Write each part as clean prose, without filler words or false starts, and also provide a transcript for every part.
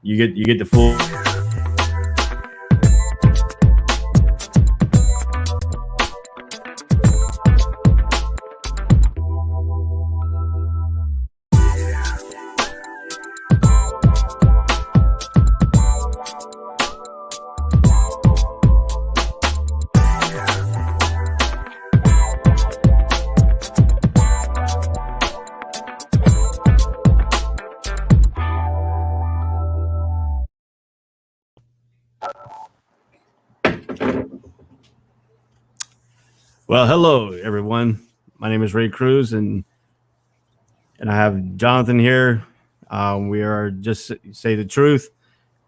You get the full. Well, hello everyone. My name is Ray Cruz, and I have Jonathan here. We are just say the truth.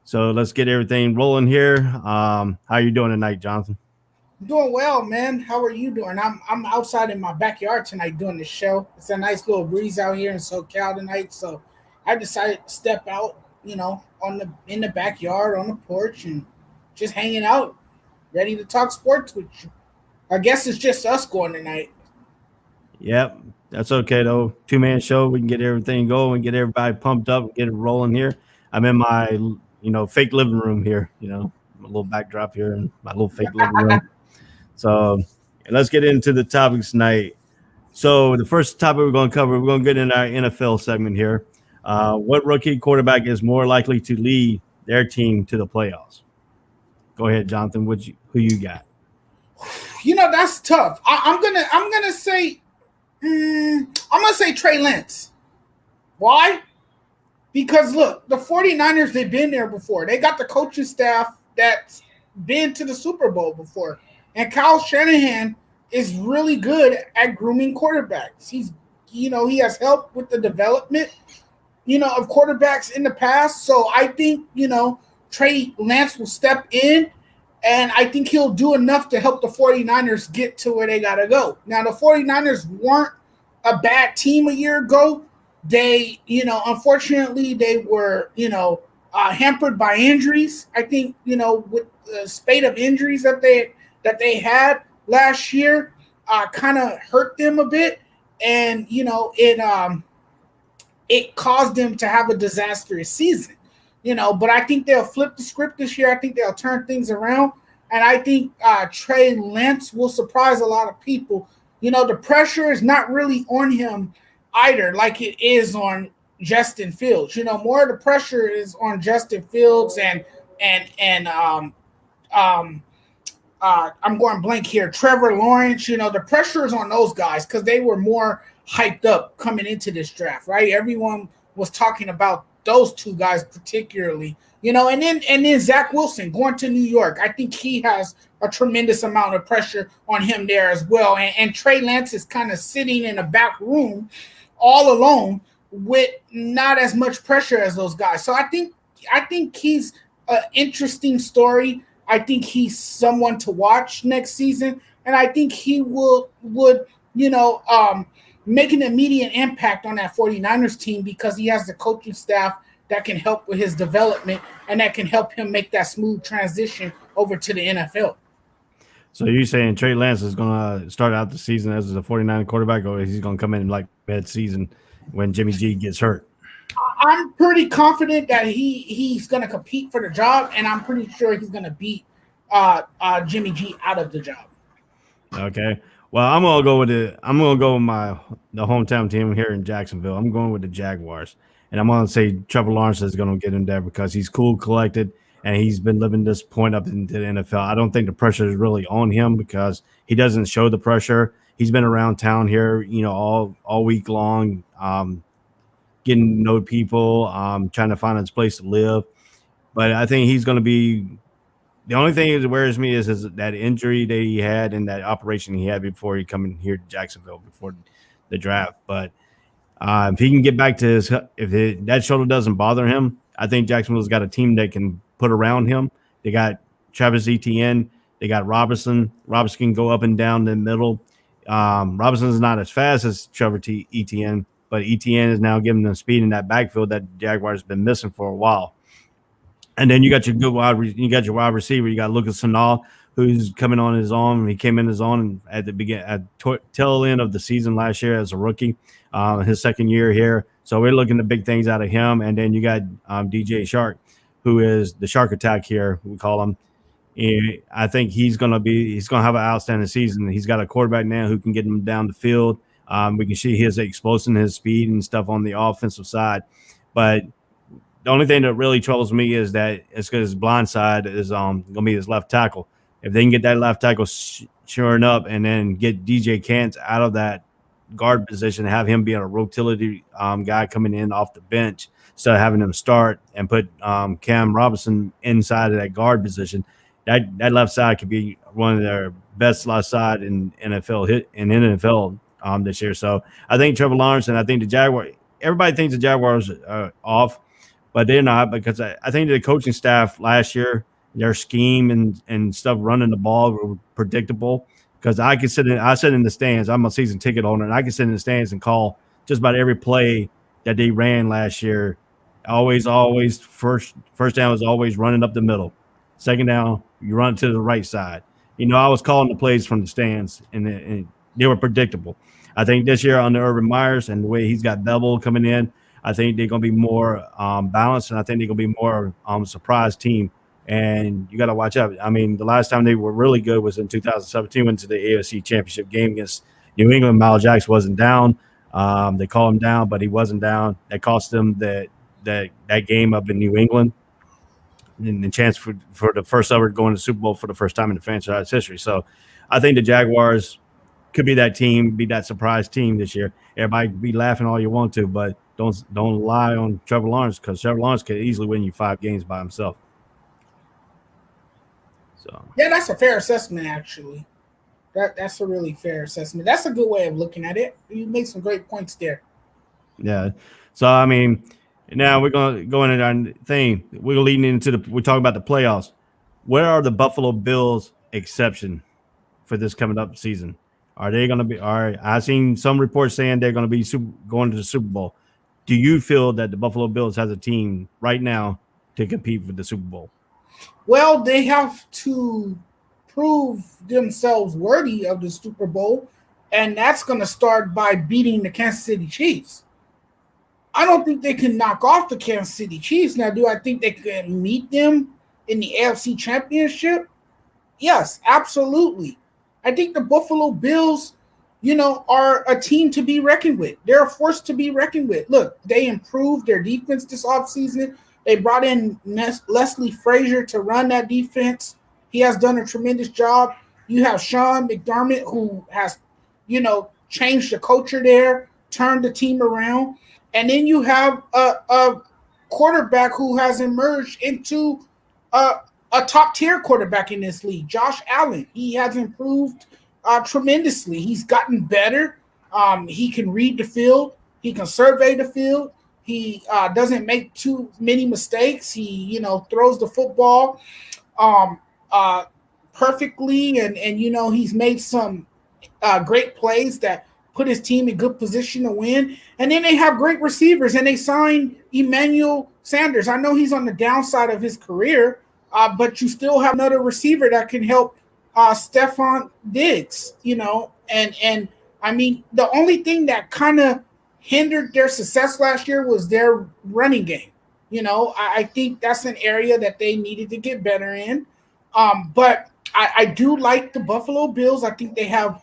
So let's get everything rolling here. How you doing tonight, Jonathan? Doing well, man. How are you doing? I'm outside in my backyard tonight doing the show. It's a nice little breeze out here in SoCal tonight, so I decided to step out, on the in the backyard on the porch and just hanging out, ready to talk sports with you. I guess it's just us going tonight. Yep, that's okay though. Two-man show. We can get everything going, get everybody pumped up, get it rolling here. I'm in my fake living room here. My little backdrop here in my little fake living room. So let's get into the topics tonight. So the first topic we're going to cover, we're going to get in our NFL segment here. What rookie quarterback is more likely to lead their team to the playoffs? Go ahead, Jonathan. Who you got? That's tough. I'm gonna say Trey Lance. Why? Because look, the 49ers, they've been there before. They got the coaching staff that's been to the Super Bowl before. And Kyle Shanahan is really good at grooming quarterbacks. He has helped with the development, of quarterbacks in the past. So I think, Trey Lance will step in, and I think he'll do enough to help the 49ers get to where they got to go. Now, the 49ers weren't a bad team a year ago. They, unfortunately, they were, hampered by injuries. I think, with the spate of injuries that they had last year, kind of hurt them a bit, and it caused them to have a disastrous season. But I think they'll flip the script this year. I think they'll turn things around, and I think Trey Lance will surprise a lot of people. The pressure is not really on him either, like it is on Justin Fields. More of the pressure is on Justin Fields and I'm going blank here. Trevor Lawrence. The pressure is on those guys because they were more hyped up coming into this draft, right? Everyone was talking about those two guys particularly. And then Zach Wilson going to New York. I think he has a tremendous amount of pressure on him there as well. And Trey Lance is kind of sitting in a back room all alone with not as much pressure as those guys. So I think he's an interesting story. I think he's someone to watch next season, and I think he would make an immediate impact on that 49ers team because he has the coaching staff that can help with his development and that can help him make that smooth transition over to the NFL. So you're saying Trey Lance is going to start out the season as a 49 quarterback, or he's going to come in like mid-season when Jimmy G gets hurt? I'm pretty confident that he's going to compete for the job, and I'm pretty sure he's going to beat Jimmy G out of the job. Okay. Well, I'm gonna go with the hometown team here in Jacksonville. I'm going with the Jaguars, and I'm gonna say Trevor Lawrence is gonna get in there because he's cool, collected, and he's been living this point up into the NFL. I don't think the pressure is really on him because he doesn't show the pressure. He's been around town here, all week long, getting to know people, trying to find his place to live. But I think he's going to be the only thing that worries me is that injury that he had and that operation he had before he come in here to Jacksonville before the draft. But if he can get back to that shoulder doesn't bother him, I think Jacksonville's got a team that can put around him. They got Travis Etienne. They got Robinson. Robinson can go up and down the middle. Robinson is not as fast as Trevor Etienne, but Etienne is now giving them speed in that backfield that Jaguars have been missing for a while. And then you got your wide receiver. You got Lucas Sanal, who's coming on his own. He came in his own at the tail end of the season last year as a rookie, his second year here. So we're looking at big things out of him. And then you got DJ Shark, who is the shark attack here, we call him. I think he's gonna have an outstanding season. He's got a quarterback now who can get him down the field. We can see his explosion, his speed, and stuff on the offensive side. But the only thing that really troubles me is that it's because his blind side is going to be his left tackle. If they can get that left tackle shoring up and then get DJ Kantz out of that guard position, have him being a rotility guy coming in off the bench instead of having him start and put Cam Robinson inside of that guard position, that left side could be one of their best left side in NFL this year. So I think Trevor Lawrence and I think the Jaguars. Everybody thinks the Jaguars are off, but they're not, because I think the coaching staff last year, their scheme and stuff running the ball were predictable. Because I sit in the stands. I'm a season ticket holder, and I can sit in the stands and call just about every play that they ran last year. Always first down was always running up the middle. Second down, you run to the right side. I was calling the plays from the stands, and they were predictable. I think this year under Urban Myers and the way he's got Bevel coming in, I think they're going to be more balanced, and I think they're going to be more surprise team. And you got to watch out. I mean, the last time they were really good was in 2017, went to the AFC Championship game against New England. Miles Jackson wasn't down. They called him down, but he wasn't down. That cost them that game up in New England and the chance for the first ever going to the Super Bowl for the first time in the franchise history. So I think the Jaguars could be that team, be that surprise team this year. Everybody be laughing all you want to, but don't lie on Trevor Lawrence, because Trevor Lawrence could easily win you 5 games by himself. So yeah, that's a fair assessment, actually. That's a really fair assessment. That's a good way of looking at it. You make some great points there. Yeah. So I mean, now we're gonna go into our thing. We're leading into we talk about the playoffs. Where are the Buffalo Bills exception for this coming up season? Are they going to be? All right, I've seen some reports saying they're going to be going to the Super Bowl. Do you feel that the Buffalo Bills has a team right now to compete for the Super Bowl? Well, they have to prove themselves worthy of the Super Bowl, and that's going to start by beating the Kansas City Chiefs. I don't think they can knock off the Kansas City Chiefs. Now, do I think they can meet them in the AFC Championship? Yes, absolutely. I think the Buffalo Bills, are a team to be reckoned with. They're a force to be reckoned with. Look, they improved their defense this offseason. They brought in Leslie Frazier to run that defense. He has done a tremendous job. You have Sean McDermott, who has, changed the culture there, turned the team around. And then you have a quarterback who has emerged into a top-tier quarterback in this league, Josh Allen. He has improved tremendously. He's gotten better. He can read the field. He can survey the field. He doesn't make too many mistakes. He, throws the football perfectly. And he's made some great plays that put his team in good position to win. And then they have great receivers, and they signed Emmanuel Sanders. I know he's on the downside of his career, but you still have another receiver that can help Stephon Diggs, and I mean, the only thing that kind of hindered their success last year was their running game. I think that's an area that they needed to get better in. But I do like the Buffalo Bills. I think they have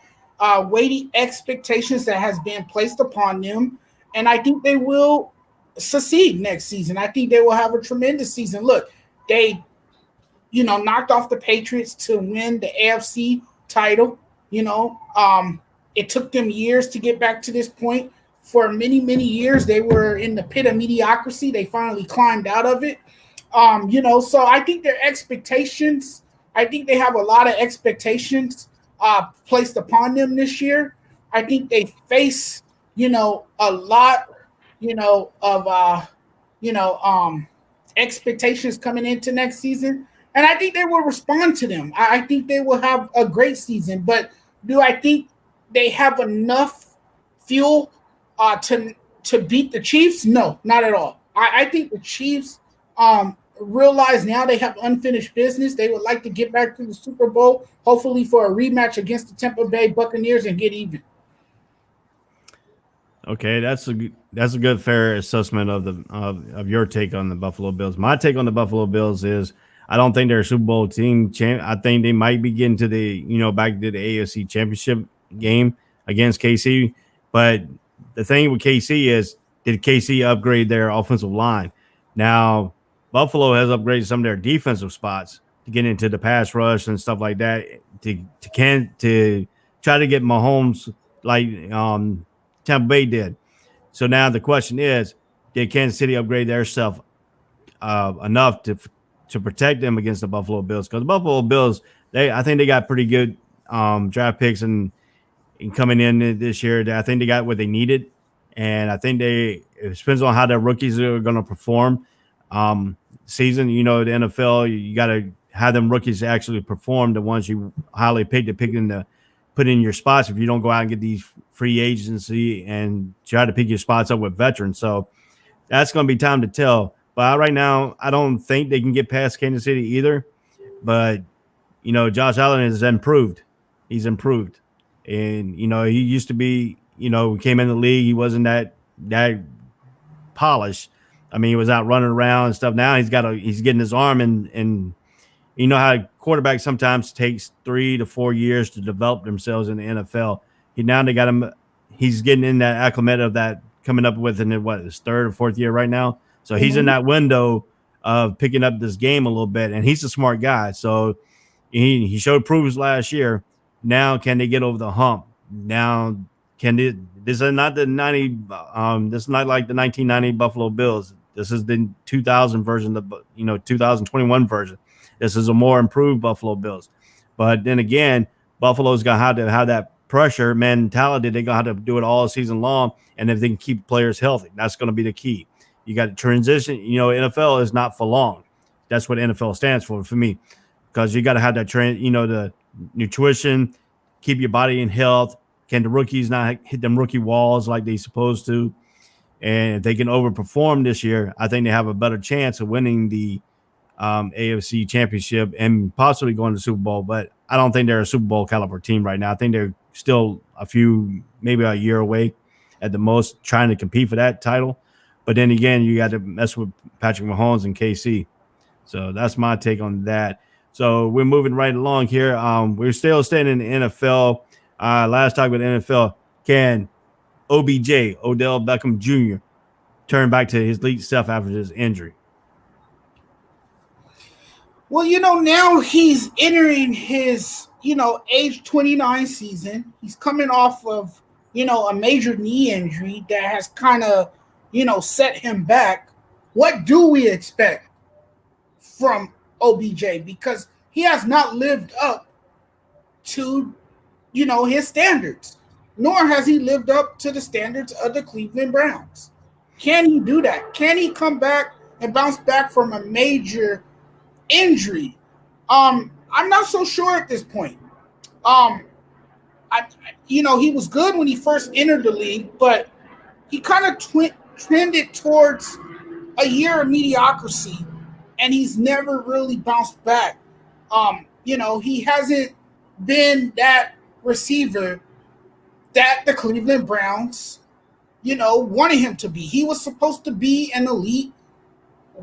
weighty expectations that has been placed upon them, and I think they will succeed next season. I think they will have a tremendous season. Look, they knocked off the Patriots to win the AFC title. It took them years to get back to this point. For many, many years, they were in the pit of mediocrity. They finally climbed out of it. So I think their expectations, I think they have a lot of expectations placed upon them this year. I think they face, a lot, of expectations coming into next season. And I think they will respond to them. I think they will have a great season. But do I think they have enough fuel to beat the Chiefs? No, not at all. I think the Chiefs realize now they have unfinished business. They would like to get back to the Super Bowl, hopefully for a rematch against the Tampa Bay Buccaneers and get even. Okay, that's a good fair assessment of the of your take on the Buffalo Bills. My take on the Buffalo Bills is I don't think they're a Super Bowl team. I think they might be getting to the back to the AFC Championship game against KC. But the thing with KC is, did KC upgrade their offensive line? Now Buffalo has upgraded some of their defensive spots to get into the pass rush and stuff like that to try to get Mahomes like Tampa Bay did. So now the question is, did Kansas City upgrade their stuff enough to protect them against the Buffalo Bills? Because the Buffalo Bills, I think they got pretty good draft picks and coming in this year. I think they got what they needed, and I think it depends on how their rookies are going to perform. Season, the NFL, you got to have them rookies actually perform. The ones you highly picked to put in your spots. If you don't go out and get these free agency and try to pick your spots up with veterans, so that's going to be time to tell. But right now, I don't think they can get past Kansas City either. But Josh Allen has improved. He's improved, and he used to be. Came in the league, he wasn't that polished. I mean, he was out running around and stuff. Now he's getting his arm and you know how quarterbacks sometimes takes 3 to 4 years to develop themselves in the NFL. They got him. He's getting in that acclimate of that coming up with his third or fourth year right now. So he's in that window of picking up this game a little bit, and he's a smart guy. So he showed proofs last year. Now can they get over the hump? Now can they? This is not the 90. This is not like the 1990 Buffalo Bills. This is the 2000 version, 2021 version. This is a more improved Buffalo Bills. But then again, Buffalo's going to have to have that pressure mentality. They're going to have to do it all season long. And if they can keep players healthy, that's going to be the key. You got to transition. NFL is not for long. That's what NFL stands for me. Because you got to have that the nutrition, keep your body in health. Can the rookies not hit them rookie walls like they supposed to? And if they can overperform this year, I think they have a better chance of winning the AFC Championship and possibly going to the Super Bowl. But I don't think they're a Super Bowl caliber team right now. I think they're still maybe a year away at the most, trying to compete for that title. But then again, you got to mess with Patrick Mahomes and KC. So that's my take on that. So we're moving right along here. We're still staying in the NFL. Last talk about the NFL. Can OBJ, Odell Beckham Jr., turn back to his elite self after his injury? Well, now he's entering his, age 29 season. He's coming off of, a major knee injury that has kind of, set him back. What do we expect from OBJ? Because he has not lived up to, his standards, nor has he lived up to the standards of the Cleveland Browns. Can he do that? Can he come back and bounce back from a major injury? I'm not so sure at this point. He was good when he first entered the league, but he kind of trended towards a year of mediocrity, and he's never really bounced back. He hasn't been that receiver that the Cleveland Browns, wanted him to be. He was supposed to be an elite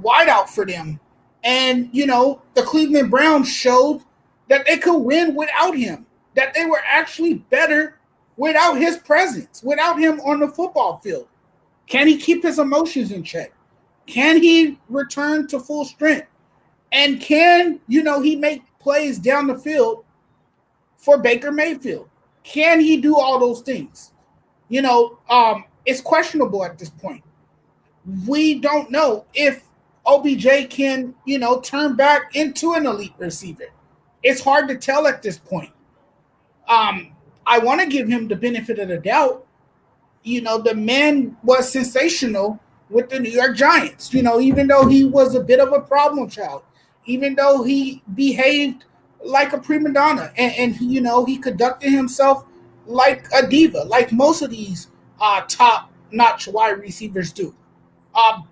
wideout for them. And, the Cleveland Browns showed that they could win without him, that they were actually better without his presence, without him on the football field. Can he keep his emotions in check? Can he return to full strength? And can, he make plays down the field for Baker Mayfield? Can he do all those things? It's questionable at this point. We don't know if OBJ can, turn back into an elite receiver. It's hard to tell at this point. I want to give him the benefit of the doubt. The man was sensational with the New York Giants, even though he was a bit of a problem child, even though he behaved like a prima donna and he conducted himself like a diva, like most of these top-notch wide receivers do.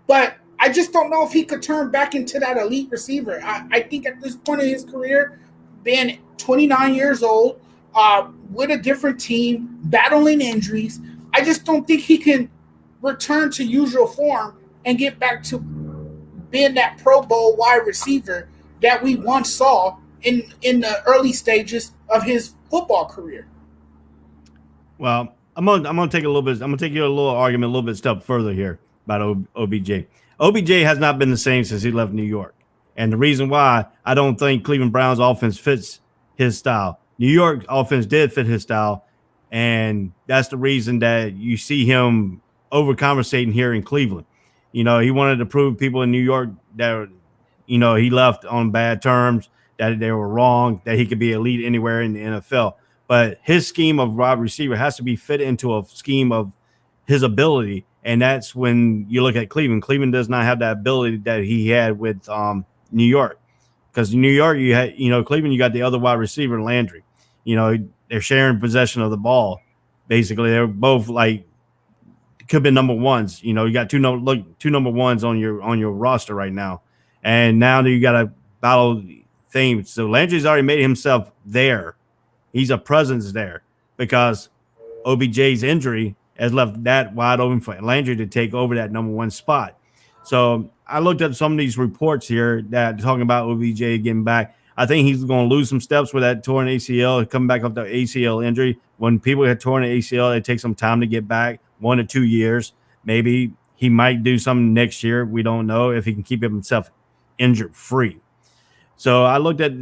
But I just don't know if he could turn back into that elite receiver. I think at this point in his career, being 29 years old, with a different team, battling injuries, I just don't think he can return to usual form and get back to being that Pro Bowl wide receiver that we once saw in the early stages of his football career. Well, I'm gonna take a little bit. I'm gonna take you a little argument, a little bit step further here about OBJ. OBJ has not been the same since he left New York, and the reason why I don't think Cleveland Browns offense fits his style. New York offense did fit his style, and that's the reason that you see him over conversating here in Cleveland. You know, he wanted to prove people in New York that he left on bad terms, that they were wrong, that he could be elite anywhere in the NFL. But his scheme of wide receiver has to be fit into a scheme of his ability, and that's when you look at Cleveland. Cleveland does not have that ability that he had with New York, because New York, you had Cleveland, you got the other wide receiver Landry. They're sharing possession of the ball. Basically, they're both like could have been number ones. You got two number ones on your roster right now, and now you got to battle things. So Landry's already made himself there. He's a presence there because OBJ's injury has left that wide open for Landry to take over that number one spot. So I looked at some of these reports here that talking about OBJ getting back. I think he's going to lose some steps with that torn ACL, coming back off the ACL injury. When people get torn an ACL, it takes some time to get back, 1 to 2 years. Maybe he might do something next year. We don't know if he can keep himself injured free. So I looked at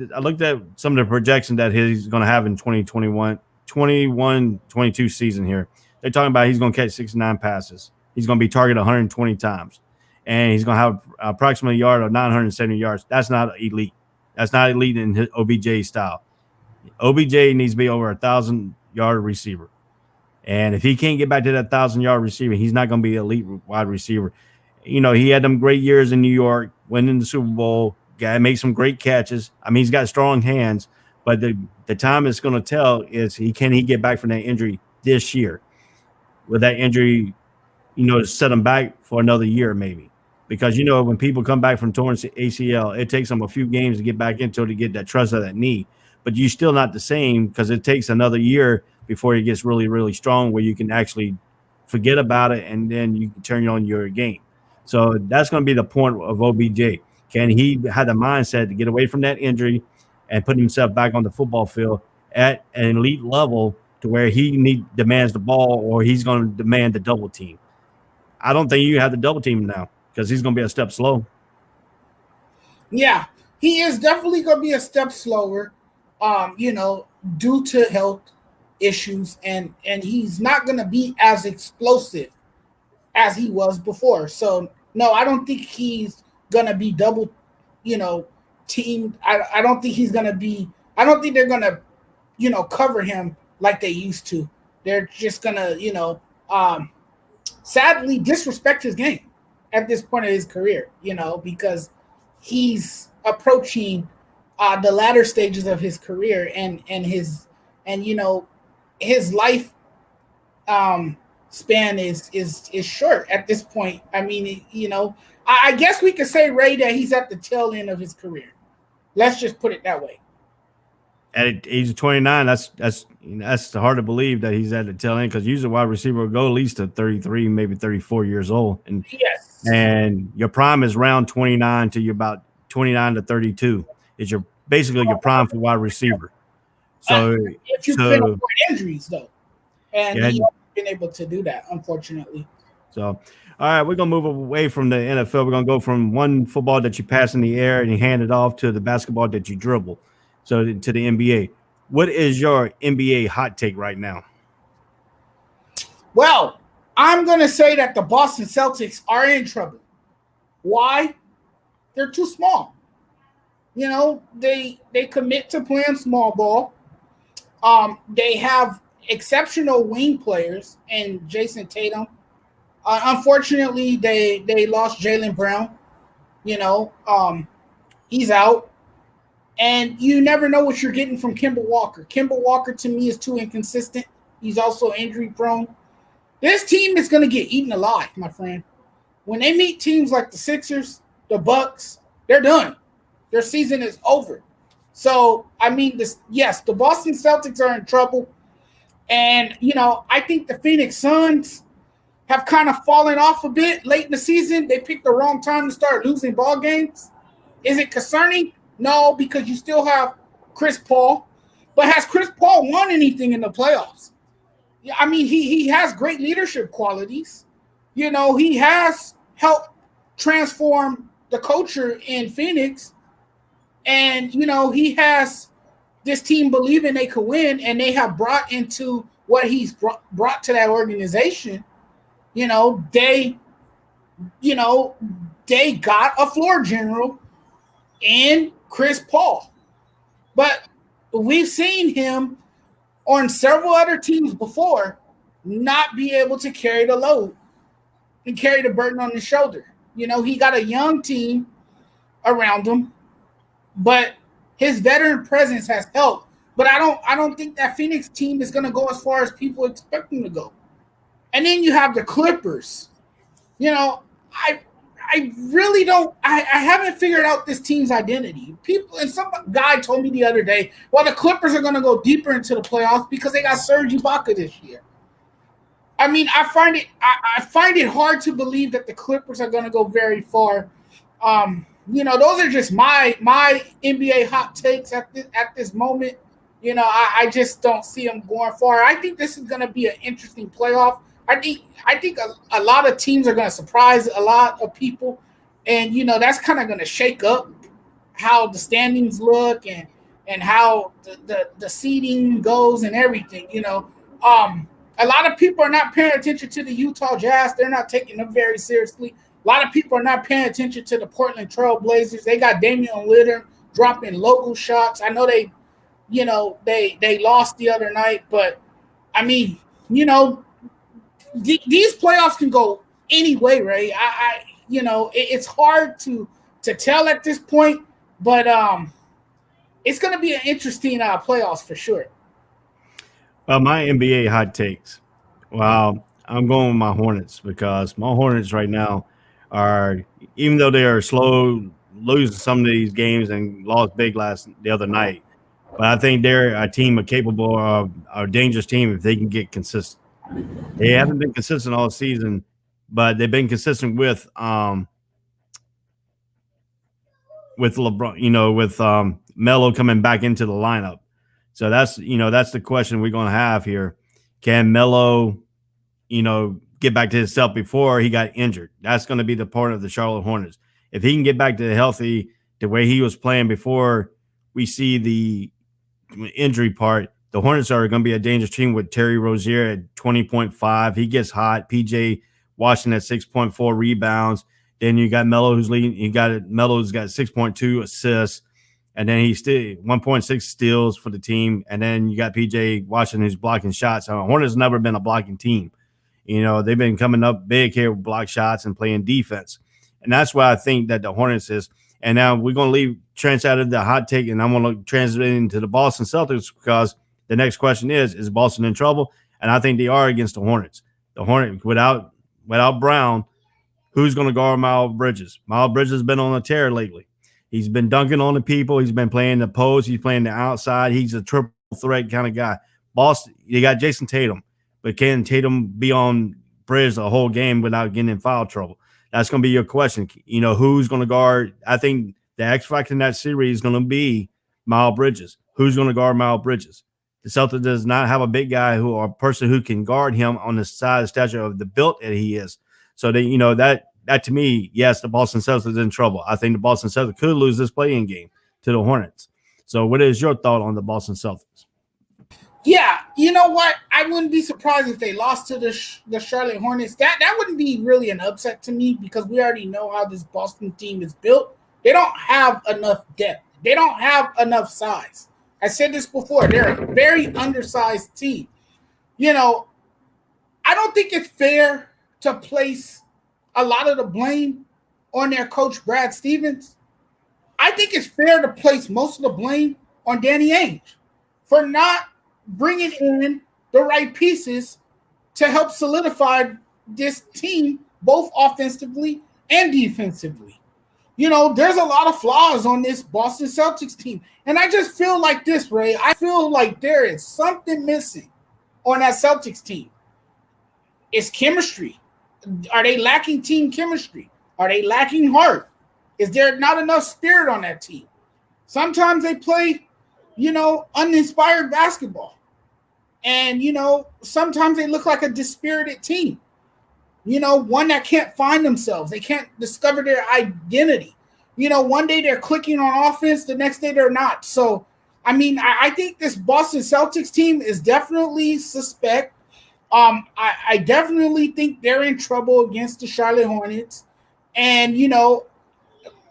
some of the projections that he's going to have in 2021-22 season here. They're talking about he's going to catch 69 passes. He's going to be targeted 120 times. And he's going to have approximately a yard of 970 yards. That's not elite. That's not elite in his OBJ style. OBJ needs to be over 1,000-yard receiver. And if he can't get back to that 1,000-yard receiver, he's not going to be an elite wide receiver. He had them great years in New York, winning the Super Bowl. Guy makes some great catches. I mean, he's got strong hands, but the time it's going to tell is can he get back from that injury this year? With that injury, to set him back for another year maybe. Because, when people come back from torn ACL, it takes them a few games to get back into it to get that trust of that knee. But you're still not the same because it takes another year before it gets really, really strong where you can actually forget about it and then you can turn on your game. So that's going to be the point of OBJ. Can he have the mindset to get away from that injury and put himself back on the football field at an elite level to where he demands the ball or he's going to demand the double team? I don't think you have the double team now because he's going to be a step slow. Yeah, he is definitely going to be a step slower, due to health issues, and he's not going to be as explosive as he was before. So, no, I don't think he's going to be double, teamed. I don't think he's going to be – I don't think they're going to, cover him like they used to. They're just going to, sadly disrespect his game at this point of his career, because he's approaching the latter stages of his career and his life span is short at this point. I mean, I guess we could say, Ray, that he's at the tail end of his career. Let's just put it that way. At age of 29, that's hard to believe that he's at the tail end because usually a wide receiver will go at least to 33, maybe 34 years old. And yes, and your prime is around 29 to you're about 29 to 32 is basically your prime for wide receiver. So if you've been avoid injuries though, and he's been able to do that, unfortunately. So, all right, we're gonna move away from the NFL. We're gonna go from one football that you pass in the air and you hand it off to the basketball that you dribble. So to the NBA. What is your NBA hot take right now? Well, I'm going to say that the Boston Celtics are in trouble. Why? They're too small. They commit to playing small ball. They have exceptional wing players and Jason Tatum. Unfortunately, they lost Jaylen Brown. He's out. And you never know what you're getting from Kemba Walker. Kemba Walker, to me, is too inconsistent. He's also injury prone. This team is going to get eaten alive, my friend. When they meet teams like the Sixers, the Bucks, they're done. Their season is over. So, I mean, the Boston Celtics are in trouble. And, I think the Phoenix Suns have kind of fallen off a bit late in the season. They picked the wrong time to start losing ball games. Is it concerning? No, because you still have Chris Paul. But has Chris Paul won anything in the playoffs? Yeah, I mean, he has great leadership qualities. He has helped transform the culture in Phoenix. And, he has this team believing they could win, and they have brought into what he's brought to that organization. They got a floor general in Chris Paul. But we've seen him on several other teams before not be able to carry the load and carry the burden on his shoulder. He got a young team around him, but his veteran presence has helped. But I don't think that Phoenix team is going to go as far as people expect them to go. And then you have the Clippers. I really don't. I haven't figured out this team's identity. Some guy told me the other day, well, the Clippers are going to go deeper into the playoffs because they got Serge Ibaka this year. I mean, I find it hard to believe that the Clippers are going to go very far. Those are just my NBA hot takes at this moment. I just don't see them going far. I think this is going to be an interesting playoff. I think a lot of teams are going to surprise a lot of people, and that's kind of going to shake up how the standings look and how the seeding goes and everything. A lot of people are not paying attention to the Utah Jazz. They're not taking them very seriously. A lot of people are not paying attention to the Portland Trail Blazers. They got Damian Lillard dropping logo shots. I know they lost the other night, but I mean, these playoffs can go any way, Ray. It's hard to tell at this point, but it's going to be an interesting playoffs for sure. Well, my NBA hot takes. Well, I'm going with my Hornets because my Hornets right now are, even though they are slow losing some of these games and lost big the other night, but I think they're a team capable of a dangerous team if they can get consistent. They haven't been consistent all season, but they've been consistent with LeBron, with Melo coming back into the lineup. So that's the question we're going to have here. Can Melo, get back to himself before he got injured? That's going to be the part of the Charlotte Hornets. If he can get back to healthy the way he was playing before we see the injury part, the Hornets are going to be a dangerous team with Terry Rozier at 20.5. He gets hot. PJ Washington at 6.4 rebounds. Then you got Melo who's leading. Melo's got 6.2 assists. And then he's still 1.6 steals for the team. And then you got PJ Washington who's blocking shots. Hornets never been a blocking team. They've been coming up big here with block shots and playing defense. And that's why I think that the Hornets is. And now we're going to leave Trent out of the hot take, and I'm going to translate into the Boston Celtics because the next question is Boston in trouble? And I think they are against the Hornets. The Hornets, without Brown, who's going to guard Miles Bridges? Miles Bridges has been on a tear lately. He's been dunking on the people. He's been playing the post. He's playing the outside. He's a triple threat kind of guy. Boston, you got Jason Tatum, but can Tatum be on Bridges the whole game without getting in foul trouble? That's going to be your question. Who's going to guard? I think the X factor in that series is going to be Miles Bridges. Who's going to guard Miles Bridges? The Celtics does not have a big guy or a person who can guard him on the side of stature of the built that he is. So that to me, yes, the Boston Celtics is in trouble. I think the Boston Celtics could lose this play-in game to the Hornets. So what is your thought on the Boston Celtics? Yeah, you know what? I wouldn't be surprised if they lost to the Charlotte Hornets. That wouldn't be really an upset to me because we already know how this Boston team is built. They don't have enough depth. They don't have enough size. I said this before. They're a very undersized team. I don't think it's fair to place a lot of the blame on their coach, Brad Stevens. I think it's fair to place most of the blame on Danny Ainge for not bringing in the right pieces to help solidify this team, both offensively and defensively. There's a lot of flaws on this Boston Celtics team. And I just feel like this, Ray. I feel like there is something missing on that Celtics team? It's chemistry. Are they lacking team chemistry? Are they lacking heart? Is there not enough spirit on that team? Sometimes they play, uninspired basketball. And, sometimes they look like a dispirited team. One that can't find themselves. They can't discover their identity. One day they're clicking on offense, the next day they're not. So, I think this Boston Celtics team is definitely suspect. I definitely think they're in trouble against the Charlotte Hornets. And,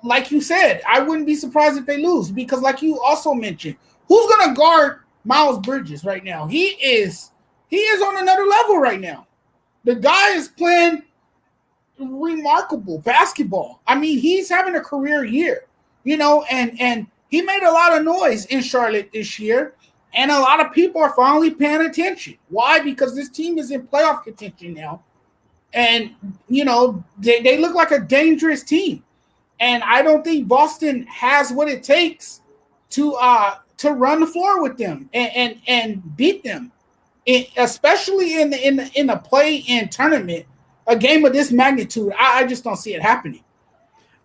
like you said, I wouldn't be surprised if they lose because, like you also mentioned, who's going to guard Miles Bridges right now? He is on another level right now. The guy is playing remarkable basketball. He's having a career year, and he made a lot of noise in Charlotte this year, and a lot of people are finally paying attention. Why? Because this team is in playoff contention now, and, they look like a dangerous team, and I don't think Boston has what it takes to run the floor with them and beat them. Especially in the play-in tournament, a game of this magnitude, I just don't see it happening.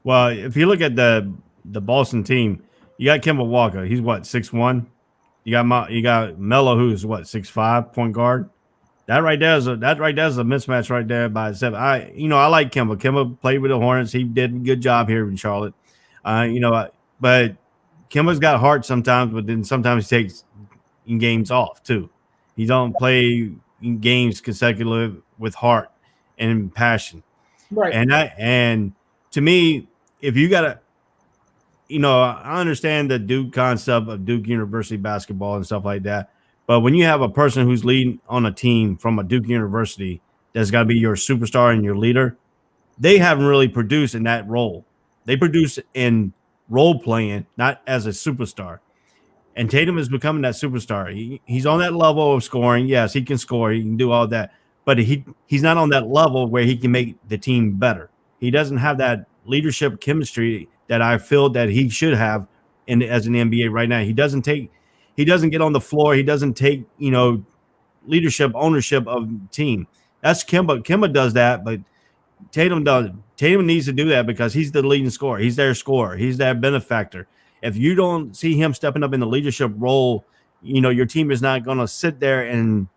Well, if you look at the Boston team, you got Kemba Walker. He's what, 6'1"? You got Melo, who's what, 6'5", point guard. That right there is a mismatch right there by itself. I like Kemba. Kemba played with the Hornets. He did a good job here in Charlotte. But Kemba's got heart sometimes, but then sometimes he takes games off too. He don't play in games consecutive with heart and passion. Right. And to me, if you got I understand the Duke concept of Duke University basketball and stuff like that. But when you have a person who's leading on a team from a Duke University that's got to be your superstar and your leader, they haven't really produced in that role. They produce in role playing, not as a superstar. And Tatum is becoming that superstar. He's on that level of scoring. Yes, he can score. He can do all that. But he's not on that level where he can make the team better. He doesn't have that leadership chemistry that I feel that he should have as an NBA right now. He doesn't get on the floor. He doesn't take, leadership, ownership of the team. That's Kemba. Kemba does that, but Tatum doesn't. Tatum needs to do that because he's the leading scorer. He's their scorer. He's their benefactor. If you don't see him stepping up in the leadership role, your team is not going to sit there and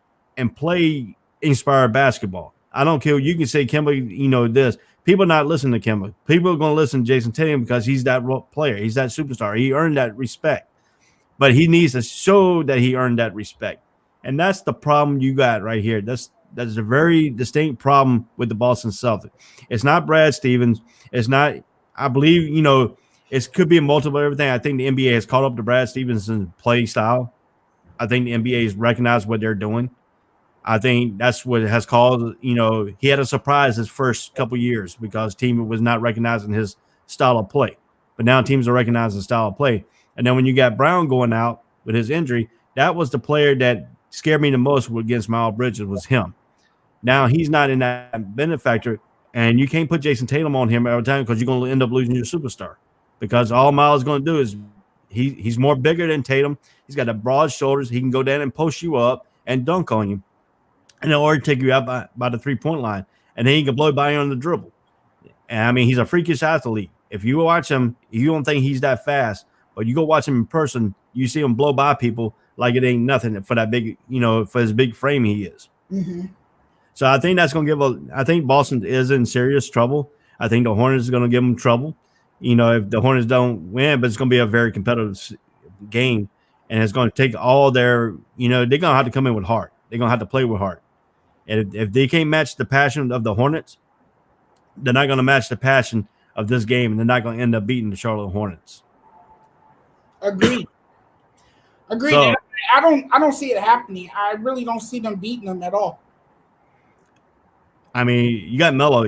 play inspired basketball. I don't care. You can say Kemba, this. People are not listening to Kemba. People are going to listen to Jason Tatum because he's that player. He's that superstar. He earned that respect. But he needs to show that he earned that respect. And that's the problem you got right here. That's a very distinct problem with the Boston Celtics. It's not Brad Stevens. It's not, I believe, it could be a multiple everything. I think the NBA has caught up to Brad Stevenson's play style. I think the NBA has recognized what they're doing. I think that's what has caused, he had a surprise his first couple years because team was not recognizing his style of play. But now teams are recognizing the style of play. And then when you got Brown going out with his injury, that was the player that scared me the most against Miles Bridges was him. Now he's not in that benefactor, and you can't put Jason Tatum on him every time because you're going to end up losing your superstar. Because all Miles is going to do is he's more bigger than Tatum. He's got the broad shoulders. He can go down and post you up and dunk on you, and in order to take you out by the 3-point line, and then he can blow by you on the dribble. And he's a freakish athlete. If you watch him, you don't think he's that fast, but you go watch him in person, you see him blow by people like it ain't nothing for that big, for his big frame he is. Mm-hmm. So I think that's going to I think Boston is in serious trouble. I think the Hornets are going to give them trouble. If the Hornets don't win, but it's going to be a very competitive game, and it's going to take all their, they're going to have to come in with heart. They're going to have to play with heart. And if they can't match the passion of the Hornets, they're not going to match the passion of this game, and they're not going to end up beating the Charlotte Hornets. Agreed. So, I don't see it happening. I really don't see them beating them at all. You got Melo.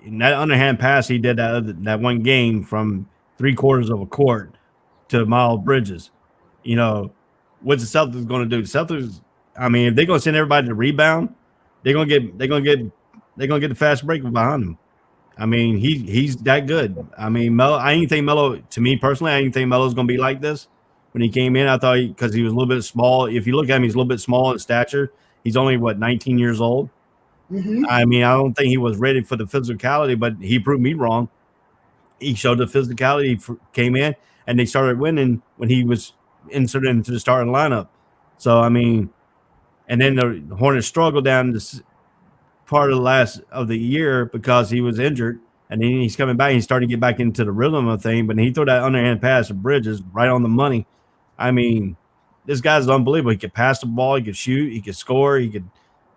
In that underhand pass he did that one game from 3/4 of a court to Miles Bridges. What's the Celtics going to do? The Celtics, if they're going to send everybody to rebound, they're going to get the fast break behind him. He's that good. Melo. I didn't think Melo. To me personally, I didn't think Melo's going to be like this when he came in. I thought because he was a little bit small. If you look at him, he's a little bit small in stature. He's only 19 years old. Mm-hmm. I mean, I don't think he was ready for the physicality, but he proved me wrong. He showed the physicality, came in, and they started winning when he was inserted into the starting lineup. So I mean, and then the Hornets struggled down this part of the last of the year because he was injured, and then he's coming back. He's starting to get back into the rhythm of the thing, but he threw that underhand pass to Bridges right on the money. I mean, this guy's unbelievable. He could pass the ball, he could shoot, he could score, he could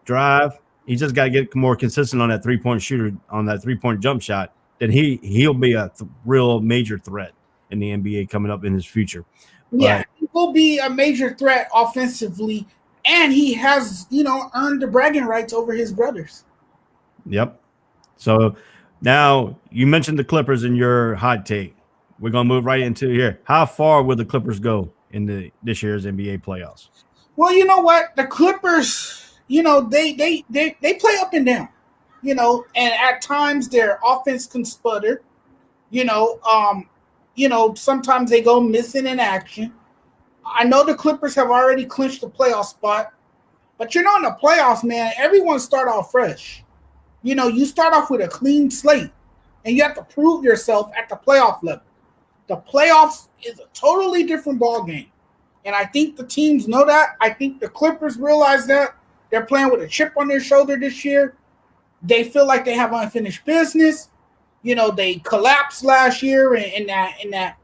drive. He just got to get more consistent on that 3-point shooter, on that 3-point jump shot. Then he'll be a real major threat in the NBA coming up in his future. Yeah, he will be a major threat offensively, and he has, earned the bragging rights over his brothers. Yep. So now you mentioned the Clippers in your hot take. We're gonna move right into here. How far will the Clippers go in this year's NBA playoffs? Well, you know what? The Clippers, they play up and down, and at times their offense can sputter. Sometimes they go missing in action. I know the Clippers have already clinched the playoff spot, but in the playoffs, man, everyone start off fresh. You start off with a clean slate, and you have to prove yourself at the playoff level. The playoffs is a totally different ball game, and I think the teams know that. I think the Clippers realize that. They're playing with a chip on their shoulder this year. They feel like they have unfinished business. They collapsed last year in that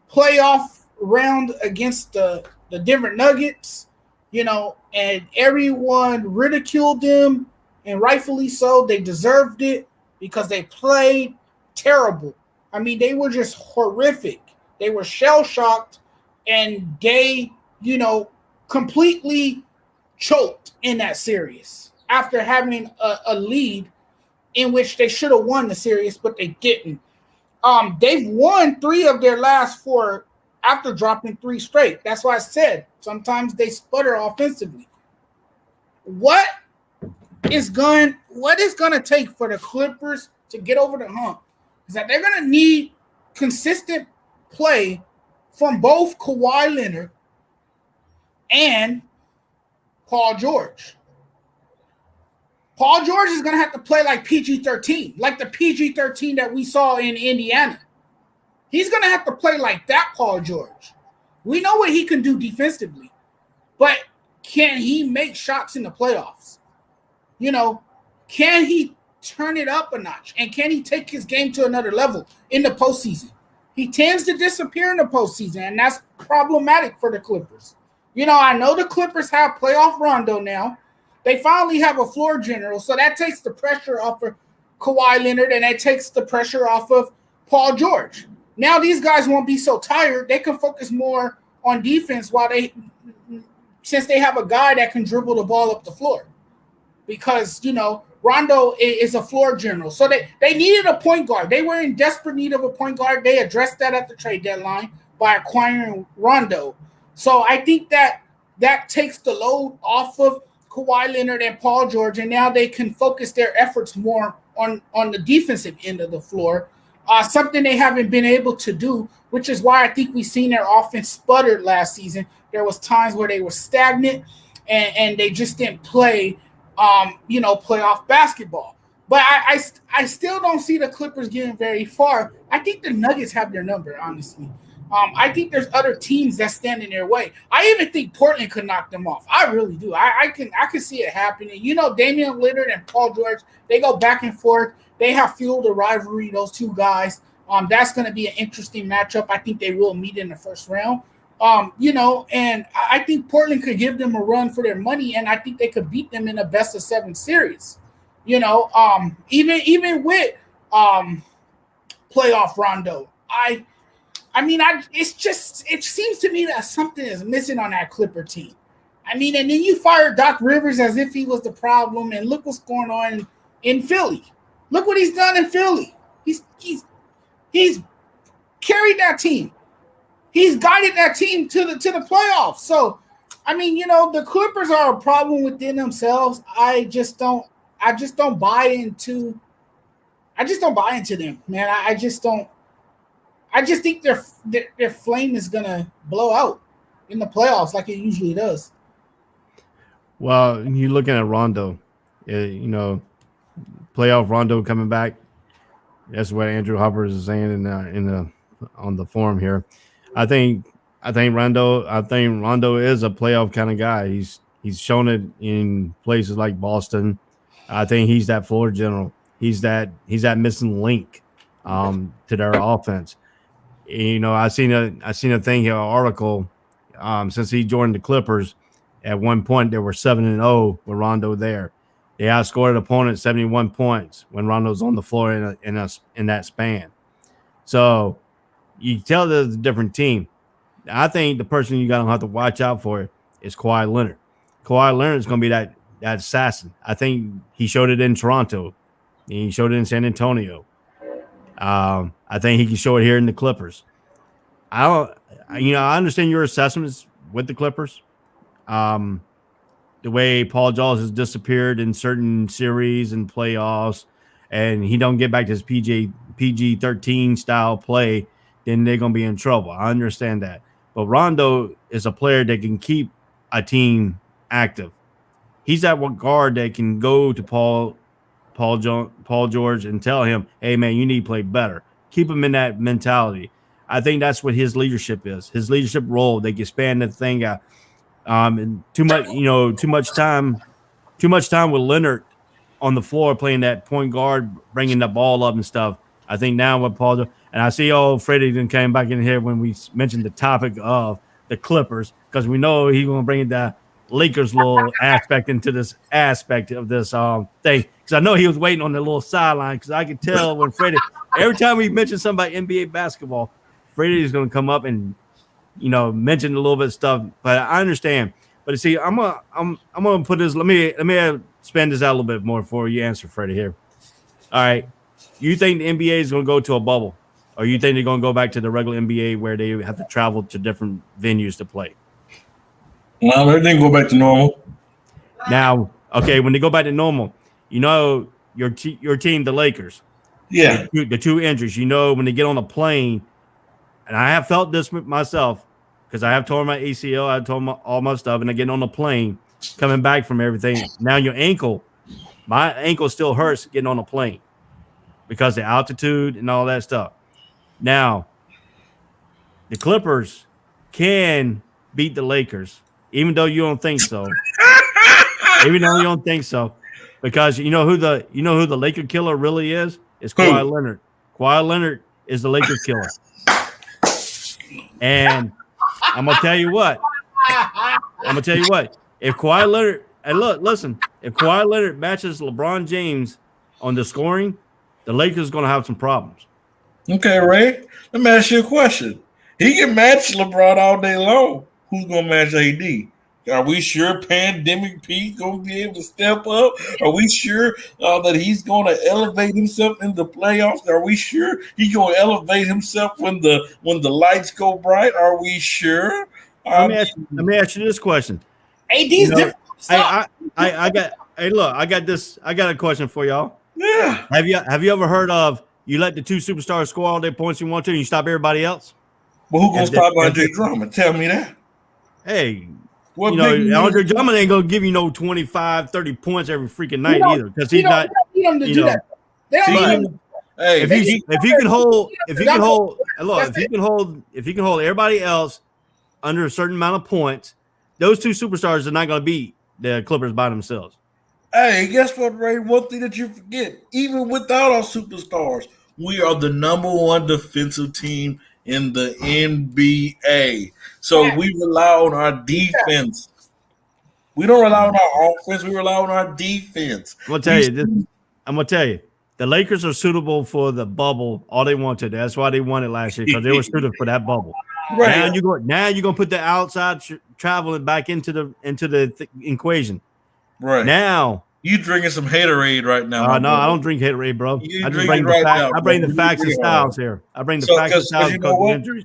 playoff round against the Denver Nuggets, and everyone ridiculed them, and rightfully so. They deserved it because they played terrible. I mean, they were just horrific. They were shell-shocked, and they, completely choked in that series after having a lead in which they should have won the series, but they didn't. They've won 3 of their last 4 after dropping 3 straight. That's why I said sometimes they sputter offensively. What is going to take for the Clippers to get over the hump is that they're going to need consistent play from both Kawhi Leonard and Paul George. Paul George is going to have to play like PG-13, like the PG-13 that we saw in Indiana. He's going to have to play like that Paul George. We know what he can do defensively, but can he make shots in the playoffs? Can he turn it up a notch? And can he take his game to another level in the postseason? He tends to disappear in the postseason, and that's problematic for the Clippers. I know the Clippers have playoff Rondo now. They finally have a floor general, so that takes the pressure off of Kawhi Leonard, and that takes the pressure off of Paul George. Now these guys won't be so tired. They can focus more on defense since they have a guy that can dribble the ball up the floor. Because, Rondo is a floor general. So they needed a point guard. They were in desperate need of a point guard. They addressed that at the trade deadline by acquiring Rondo. So I think that takes the load off of Kawhi Leonard and Paul George, and now they can focus their efforts more on the defensive end of the floor, something they haven't been able to do, which is why I think we've seen their offense sputtered last season. There was times where they were stagnant and they just didn't play, playoff basketball. But I still don't see the Clippers getting very far. I think the Nuggets have their number, honestly. I think there's other teams that stand in their way. I even think Portland could knock them off. I really do. I can see it happening. Damian Lillard and Paul George, they go back and forth. They have fueled a rivalry, those two guys. That's going to be an interesting matchup. I think they will meet in the first round. And I think Portland could give them a run for their money, and I think they could beat them in a best-of-7 series. Even with playoff Rondo. It seems to me that something is missing on that Clipper team. And then you fire Doc Rivers as if he was the problem, and look what's going on in Philly. Look what he's done in Philly. He's carried that team. He's guided that team to the playoffs. So, the Clippers are a problem within themselves. I just don't buy into them, man. I just think their flame is gonna blow out in the playoffs like it usually does. Well, you're looking at Rondo. Playoff Rondo coming back. That's what Andrew Hopper is saying in the on the forum here. I think Rondo is a playoff kind of guy. He's shown it in places like Boston. I think he's that floor general. He's that missing link to their offense. I seen a thing here, an article. Since he joined the Clippers, at one point they were 7-0 with Rondo there. They outscored opponents 71 points when Rondo's on the floor in that span. So you tell there's a different team. I think the person you gotta have to watch out for is Kawhi Leonard. Kawhi Leonard is gonna be that assassin. I think he showed it in Toronto. He showed it in San Antonio. I think he can show it here in the Clippers. I understand your assessments with the Clippers. The way Paul George has disappeared in certain series and playoffs, and he don't get back to his PG-13 style play, then they're gonna be in trouble. I understand that, but Rondo is a player that can keep a team active. He's that one guard that can go to Paul George and tell him, "Hey man, you need to play better." Keep him in that mentality. I think that's what his leadership is. His leadership role. They can span the thing out. And too much time with Leonard on the floor playing that point guard, bringing the ball up and stuff. I think now with Paul, and I see Freddie then came back in here when we mentioned the topic of the Clippers, because we know he's going to bring the Lakers little aspect into this aspect of this thing. Because I know he was waiting on the little sideline, because I could tell when Freddie, every time we mention something about NBA basketball, Freddie is going to come up and mention a little bit of stuff. But I understand. But see, I'm gonna put this. Let me expand this out a little bit more before you answer, Freddie. Here, all right. You think the NBA is going to go to a bubble, or you think they're going to go back to the regular NBA where they have to travel to different venues to play? Well, everything go back to normal. Now, okay, when they go back to normal, your team, the Lakers. Yeah. The two injuries. When they get on a plane, and I have felt this myself because I have torn my ACL, I torn all my stuff, and I get on a plane coming back from everything. Now my ankle still hurts getting on a plane because the altitude and all that stuff. Now, the Clippers can beat the Lakers, even though you don't think so. Because you know who the Laker killer really is? It's Kawhi Leonard. Kawhi Leonard is the Lakers killer. And I'm gonna tell you what. If Kawhi Leonard, and listen, if Kawhi Leonard matches LeBron James on the scoring, the Lakers are gonna have some problems. Okay, Ray. Let me ask you a question. He can match LeBron all day long. Who's gonna match AD? Are we sure Pandemic Pete gonna be able to step up? Are we sure that he's gonna elevate himself in the playoffs? Are we sure he's gonna elevate himself when the lights go bright? Are we sure? Let me ask you this question. AD's different. I got a question for y'all. Yeah. Have you ever heard of you let the two superstars score all their points you want to, and you stop everybody else? Well, who gonna stop Andre Drummond? Tell me that. Hey. Andre Drummond ain't gonna give you no 25, 30 points every freaking night either, because he's not. They don't need him to do that. They don't need him. Hey, if he can hold everybody else under a certain amount of points, those two superstars are not gonna beat the Clippers by themselves. Hey, guess what, Ray? One thing that you forget, even without our superstars, we are the number one defensive team in the NBA. So we rely on our defense. We don't rely on our offense. We rely on our defense. I'm gonna tell you, the Lakers are suitable for the bubble all they want to. That's why they won it last year, because they were suited for that bubble. Right. Now you're gonna put the outside traveling back into the equation. Right. Now you drinking some haterade right now. No, I don't drink haterade, bro. I bring the facts and styles here. I bring the facts and styles because of injuries.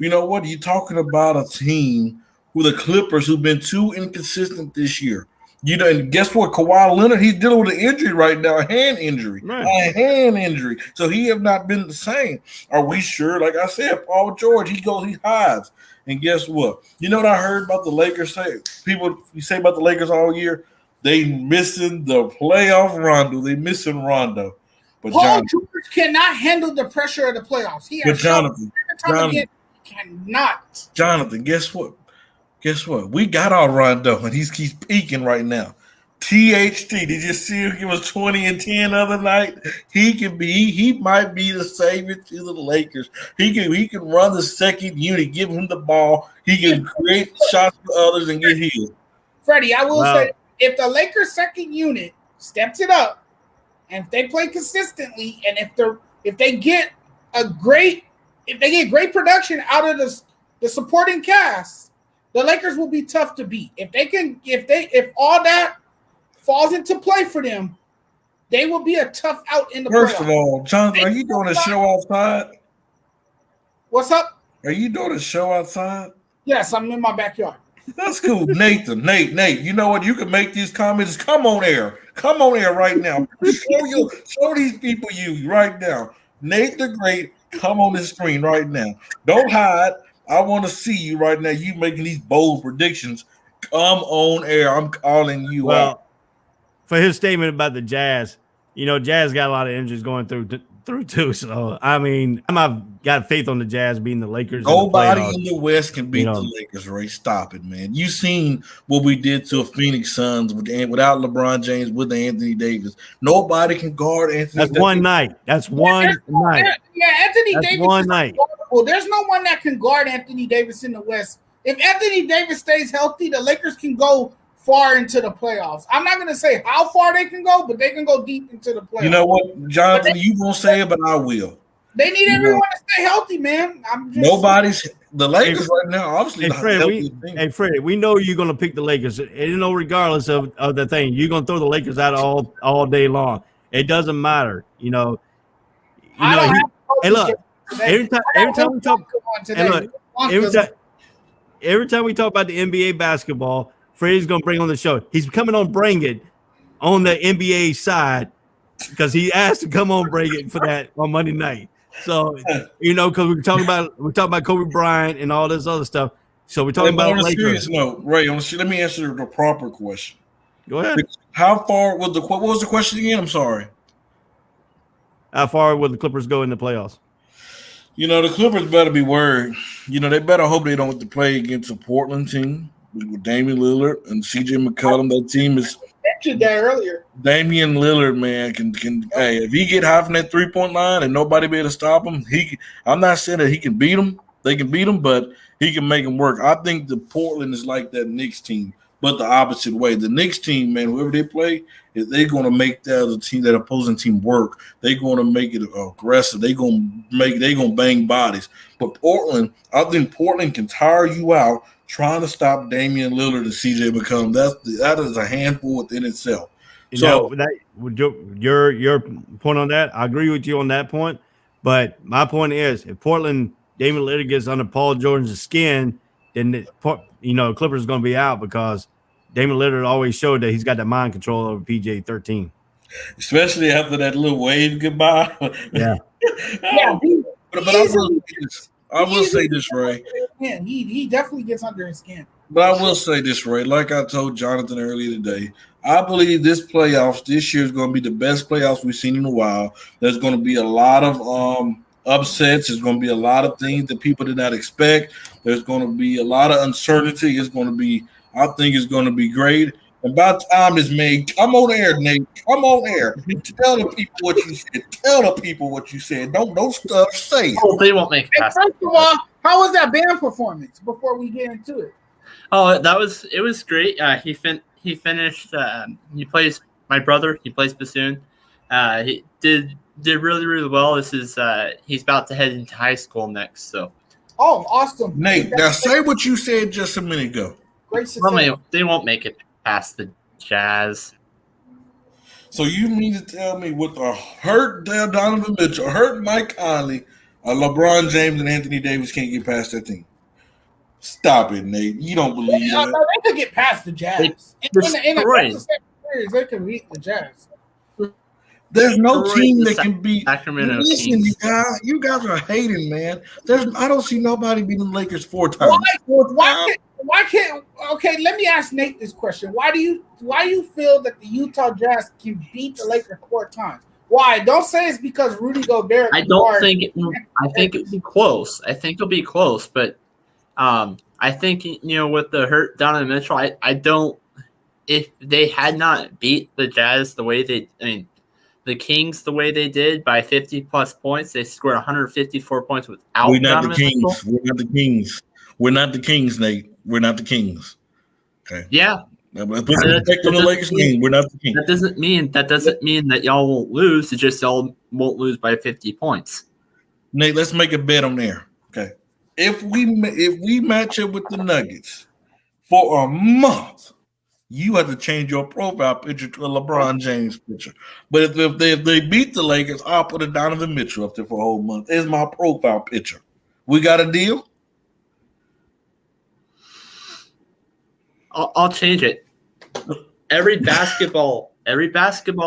You know what? You're talking about a team who the Clippers, who've been too inconsistent this year. And guess what? Kawhi Leonard, he's dealing with an injury right now, a hand injury. Right. A hand injury. So he have not been the same. Are we sure? Like I said, Paul George, he hides. And guess what? You know what I heard about the Lakers say? People you say about the Lakers all year? They missing the playoff Rondo. They missing Rondo. But Paul George cannot handle the pressure of the playoffs. He has Jonathan, cannot. Jonathan, guess what? Guess what? We got our Rondo, and he's peaking right now. THT, did you see him? He was 20 and 10 the other night. He might be the savior to the Lakers. He can run the second unit, give him the ball. He can create shots for others and get his. Freddie, I will say, if the Lakers second unit steps it up, and if they play consistently, and if they get great production out of the supporting cast, the Lakers will be tough to beat. If all that falls into play for them, they will be a tough out in the playoffs. First of all, Jonathan, are you doing a show outside? What's up? Are you doing a show outside? Yes, I'm in my backyard. That's cool. Nate, you know what? You can make these comments. Come on air. Come on air right now. Show these people you right now. Nate the Great, come on the screen right now. Don't hide. I want to see you right now. You making these bold predictions. Come on air. I'm calling you out. For his statement about the Jazz, Jazz got a lot of injuries going through too. So, I mean, I've got faith on the Jazz beating the Lakers. Nobody in the West can beat the Lakers, Ray. Stop it, man. You seen what we did to the Phoenix Suns without LeBron James, with Anthony Davis. Nobody can guard Anthony Davis. That's one night. That's one night. Yeah, Anthony Davis. One night. Well, there's no one that can guard Anthony Davis in the West. If Anthony Davis stays healthy, the Lakers can go far into the playoffs. I'm not going to say how far they can go, but they can go deep into the playoffs. You know what, Jonathan, you won't say it, but I will. They need everyone to stay healthy, man. The Lakers right now, obviously. Fred, we know you're going to pick the Lakers. Regardless of the thing, you're going to throw the Lakers out all day long. It doesn't matter. Hey, look. Every time we talk about the NBA basketball, Freddie's going to bring on the show. He's coming on Bring It on the NBA side because he asked to come on Bring It for that on Monday night. So, because we're talking about Kobe Bryant and all this other stuff. So we're talking about Lakers. Ray, let me answer the proper question. Go ahead. How far what was the question again? I'm sorry. How far will the Clippers go in the playoffs? The Clippers better be worried. They better hope they don't have to play against a Portland team with Damian Lillard and CJ McCollum. That team is mentioned that earlier. Damian Lillard, man, can hey, if he get high from that 3-point line and nobody be able to stop him, I'm not saying that he can beat them. They can beat him, but he can make them work. I think the Portland is like that Knicks team, but the opposite way. The Knicks team, man, whoever they play, they're going to make that opposing team work. They're going to make it aggressive. They're going to bang bodies. But Portland, I think Portland can tire you out trying to stop Damian Lillard and CJ McCollum. That is a handful within itself. Your point on that, I agree with you on that point. But my point is, if Portland, Damian Lillard gets under Paul George's skin, then Clippers is going to be out because Damian Lillard always showed that he's got that mind control over PJ 13. Especially after that little wave goodbye. Yeah. But I will say this, Ray. He definitely gets under his skin. But I will say this, Ray. Like I told Jonathan earlier today, I believe this year is going to be the best playoffs we've seen in a while. There's going to be a lot of upsets. There's going to be a lot of things that people did not expect. There's going to be a lot of uncertainty. I think it's going to be great. About time is made. Come on air, Nate. Come on air. Tell the people what you said. Tell the people what you said. Don't stuff. Say it. Oh, they won't make it. First of all, how was that band performance before we get into it? Oh, it was great. He finished. He plays my brother. He plays bassoon. He did really, really well. This is he's about to head into high school next. So. Oh, awesome, Nate. Now say what you said just a minute ago. Great success. They won't make it past the Jazz. So you mean to tell me with a hurt Donovan Mitchell, hurt Mike Conley, LeBron James and Anthony Davis can't get past that team? Stop it, Nate. You don't believe that. No, they could get past the Jazz. In the second series, they could beat the Jazz. There's no team that can beat. Sacramento Listen, Kings. you guys are hating, man. I don't see nobody beating the Lakers 4 times. Why can't? Okay, let me ask Nate this question. Why do you feel that the Utah Jazz can beat the Lakers 4 times? Why? Don't say it's because Rudy Gobert. I think it'll be close. I think it'll be close, but I think with the hurt Donovan Mitchell, I don't. If they had not beat the Jazz the Kings the way they did by 50+ points, they scored 154 points without. We're not Donovan the Kings. Mitchell. We're not the Kings. We're not the Kings, Nate. We're not the Kings. Okay. Yeah. Put the respect on the Lakers game. We're not the Kings. That doesn't mean that y'all won't lose. It's just y'all won't lose by 50 points. Nate, let's make a bet on there. Okay. If we match up with the Nuggets for a month, you have to change your profile picture to a LeBron James picture. But if they beat the Lakers, I'll put a Donovan Mitchell up there for a whole month. It's my profile picture. We got a deal? I'll change it. Every basketball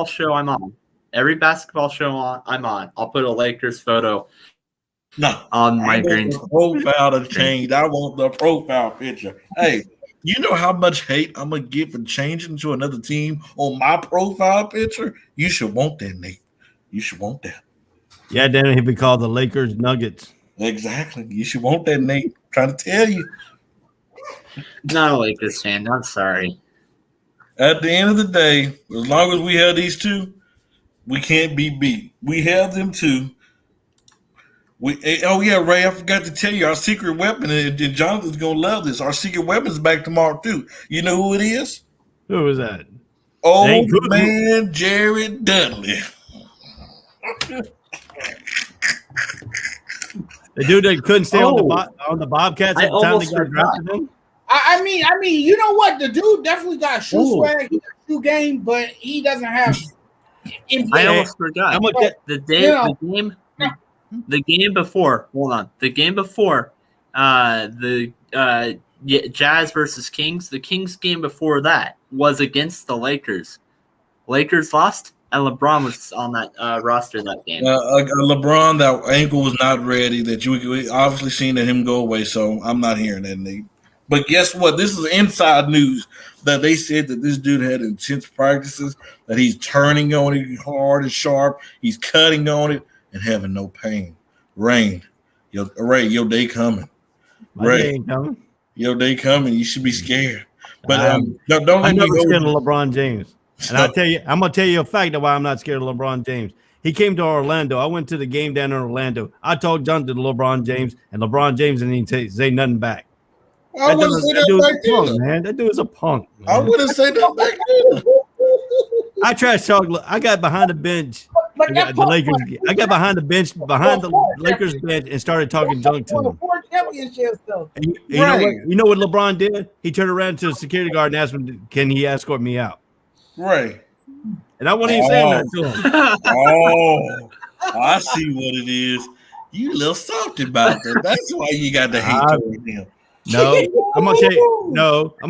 show I'm on, I'll put a Lakers photo on my green profile to change. I want the profile picture. Hey, you know how much hate I'm gonna get for changing to another team on my profile picture? You should want that, Nate. You should want that. Yeah, then he'd be called the Lakers Nuggets. Exactly. You should want that, Nate. I'm trying to tell you. Not a Lakers fan. I'm sorry. At the end of the day, as long as we have these two, we can't be beat. We have them too. Ray, I forgot to tell you our secret weapon, and Jonathan's gonna love this. Our secret weapon's back tomorrow too. You know who it is? Who was that? Old man Jared Dudley. The dude that couldn't stay on the Bobcats at the time they got drafted him. I mean, you know what? The dude definitely got shoe swag, he got shoe game, but he doesn't have. I almost forgot. The game before. Hold on. The game before, Jazz versus Kings. The Kings game before that was against the Lakers. Lakers lost, and LeBron was on that roster that game. LeBron, that ankle was not ready. That you obviously seen that him go away. So I'm not hearing that, Nate. But guess what? This is inside news that they said that this dude had intense practices, that he's turning on it hard and sharp, he's cutting on it and having no pain. Ray, your day coming. Ray, your day coming. You should be scared. But I'm not scared of LeBron James. And I'm gonna tell you a fact of why I'm not scared of LeBron James. He came to Orlando. I went to the game down in Orlando. I talked junk to LeBron James, and LeBron James didn't say nothing back. I wouldn't say that back then. Man, that dude's a punk. Man. I wouldn't say that back then. I trash talk. I got behind the bench. I got behind the bench, behind the Lakers bench, and started talking junk to him. And you know what LeBron did? He turned around to the security guard and asked him, "Can he escort me out?" Right. And I wasn't even saying that to him. I see what it is. You a little salty about that. That's why you got the hate toward him. No, I'm gonna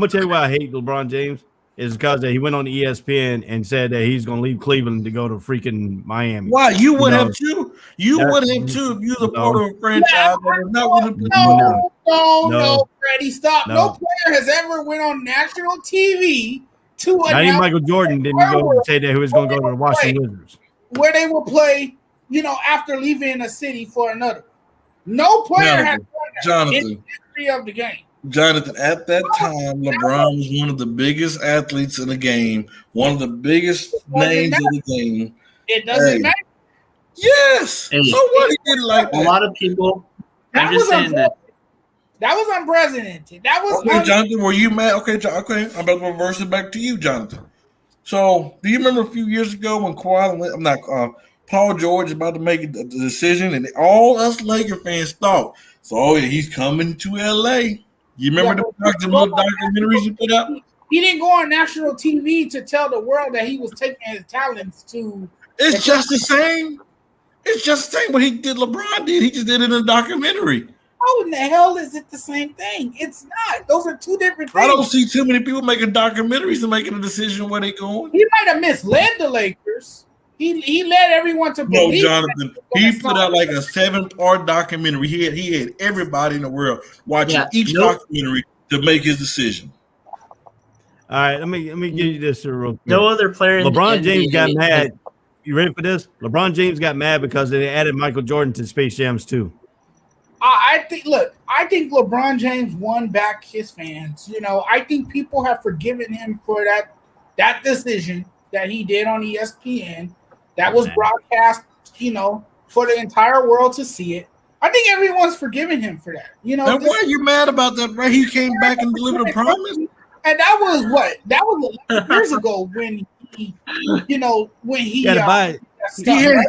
tell you why I hate LeBron James is because he went on ESPN and said that he's gonna leave Cleveland to go to freaking Miami. Why? You would have too. You would have too if you were the part of a franchise. No, Freddie, stop. No player has ever went on national TV to not even Michael Jordan didn't go and say that he was gonna go to the Washington Wizards, where they will play. After leaving a city for another. No player has done that in the history of the game. Jonathan, at that time, LeBron was one of the biggest athletes in the game, one of the biggest names in the game. It doesn't matter. Yes. So what he did like that? A lot of people. I'm just saying that was unprecedented. That was Jonathan. Were you mad? Okay. I'm about to reverse it back to you, Jonathan. So, do you remember a few years ago when Paul George is about to make a decision, and all us Laker fans thought, he's coming to LA. You remember the little documentaries you put out? He didn't go on national TV to tell the world that he was taking his talents to. It's just the same. It's just the same what LeBron did. He just did it in a documentary. How in the hell is it the same thing? It's not. Those are two different things. I don't see too many people making documentaries and making a decision where they going. He might have misled the Lakers. He led everyone to No, believe. Jonathan. He put out like a 7-part documentary. He had everybody in the world watching each documentary to make his decision. All right, let me give you this real quick. No other player. In LeBron the James NBA got mad. You ready for this? LeBron James got mad because they added Michael Jordan to Space Jams 2. I think LeBron James won back his fans. You know, I think people have forgiven him for that decision that he did on ESPN. That was broadcast, you know, for the entire world to see it. I think everyone's forgiven him for that. You know, and why are you mad about that? Right? He came back and delivered a promise. And that was what? That was 11 years ago when he, you know, when he had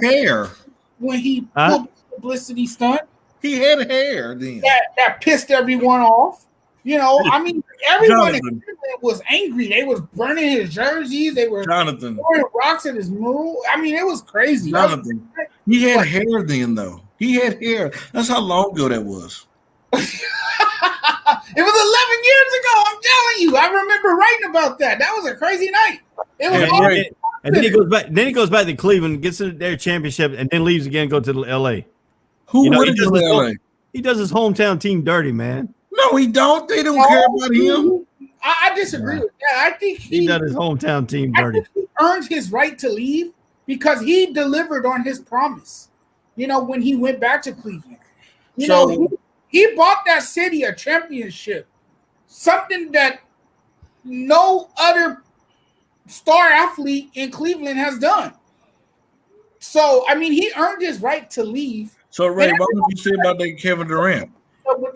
hair. When he pulled the publicity stunt. He had hair then. That pissed everyone off. You know, I mean, everyone was angry. They was burning his jerseys. They were throwing rocks at his mural. I mean, it was crazy. Jonathan, he had hair then, though. He had hair. That's how long ago that was. It was 11 years ago. I'm telling you. I remember writing about that. That was a crazy night. It was great. And then he goes back. Then he goes back to Cleveland, gets their championship, and then leaves again. Go to LA. Who would go to LA? He does his hometown team dirty, man. No, he don't. They don't care about him. I disagree with that. I think he does his hometown team dirty. I think he earned his right to leave because he delivered on his promise. You know, when he went back to Cleveland, you know, he bought that city a championship, something that no other star athlete in Cleveland has done. So, I mean, he earned his right to leave. So, Ray, what would you say about that Kevin Durant?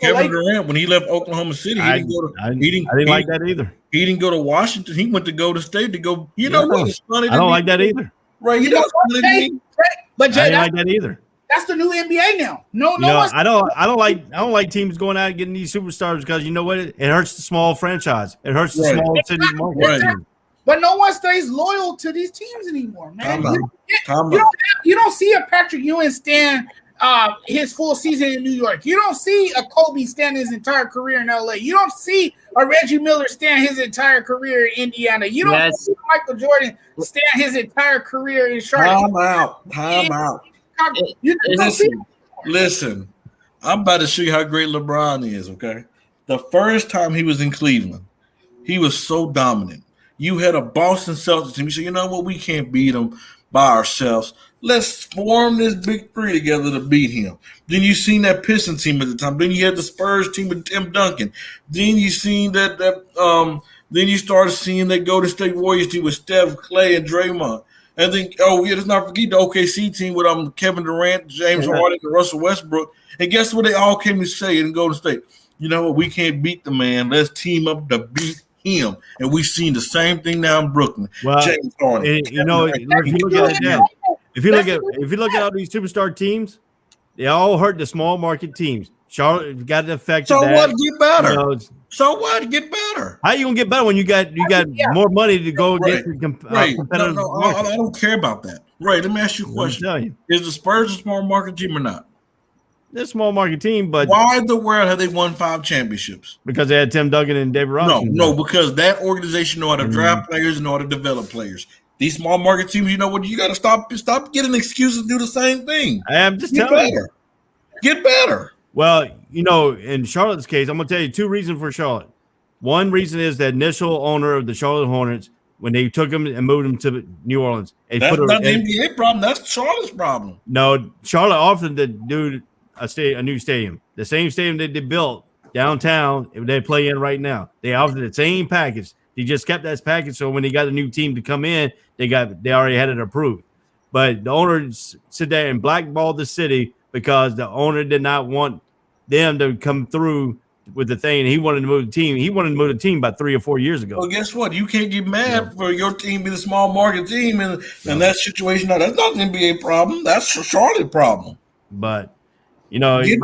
Kevin Durant, when he left Oklahoma City, I didn't like that either. He didn't go to Washington. He went to Golden State to go. You know what? It's funny. I don't like that either. Right? You know what's funny? But Jay, I didn't like that either. That's the new NBA now. No, I don't like teams going out and getting these superstars because you know what? It hurts the small franchise. It hurts the small city market. Right. But no one stays loyal to these teams anymore, man. You don't see a Patrick Ewing stand his full season in New York. You don't see a Kobe stand his entire career in LA. You don't see a Reggie Miller stand his entire career in Indiana. You don't see Michael Jordan stand his entire career in Charlotte. Time out. Listen, I'm about to show you how great LeBron is, okay? The first time he was in Cleveland, he was so dominant. You had a Boston Celtics team. You said, you know what? We can't beat them by ourselves. Let's form this big three together to beat him. Then you seen that Pistons team at the time. Then you had the Spurs team with Tim Duncan. Then you seen then you started seeing that Golden State Warriors team with Steph, Clay, and Draymond. And then, let's not forget the OKC team with Kevin Durant, James Harden, and Russell Westbrook. And guess what they all came to say in Golden State? You know what? We can't beat the man. Let's team up to beat him. And we've seen the same thing now in Brooklyn. Well, James Harden. You know, if you look at all these superstar teams, they all hurt the small market teams. Charlotte got an effect. So what? Get better. You know, so what? Get better. How you gonna get better when you got more money to go get competitive? No, I don't care about that. Right. Let me ask you a question. Is the Spurs a small market team or not? They're a small market team, but why in the world have they won 5 championships? Because they had Tim Duncan and David Robinson. No, because that organization know how to draft players and know how to develop players. These small market teams, you know what? You got to stop getting excuses to do the same thing. I'm just telling you. Get better. Well, you know, in Charlotte's case, I'm going to tell you 2 reasons for Charlotte. One reason is the initial owner of the Charlotte Hornets, when they took him and moved him to New Orleans. That's not the NBA problem. That's Charlotte's problem. No, Charlotte offered the dude a new stadium. The same stadium that they built downtown, they play in right now. They offered the same package. They just kept that package, so when they got a new team to come in, they already had it approved. But the owner sit there and blackballed the city because the owner did not want them to come through with the thing. He wanted to move the team. He wanted to move the team about 3 or 4 years ago. Well, guess what? You can't get mad for your team being a small market team and that situation. No, that's not an NBA problem. That's a Charlotte problem. But, you know, in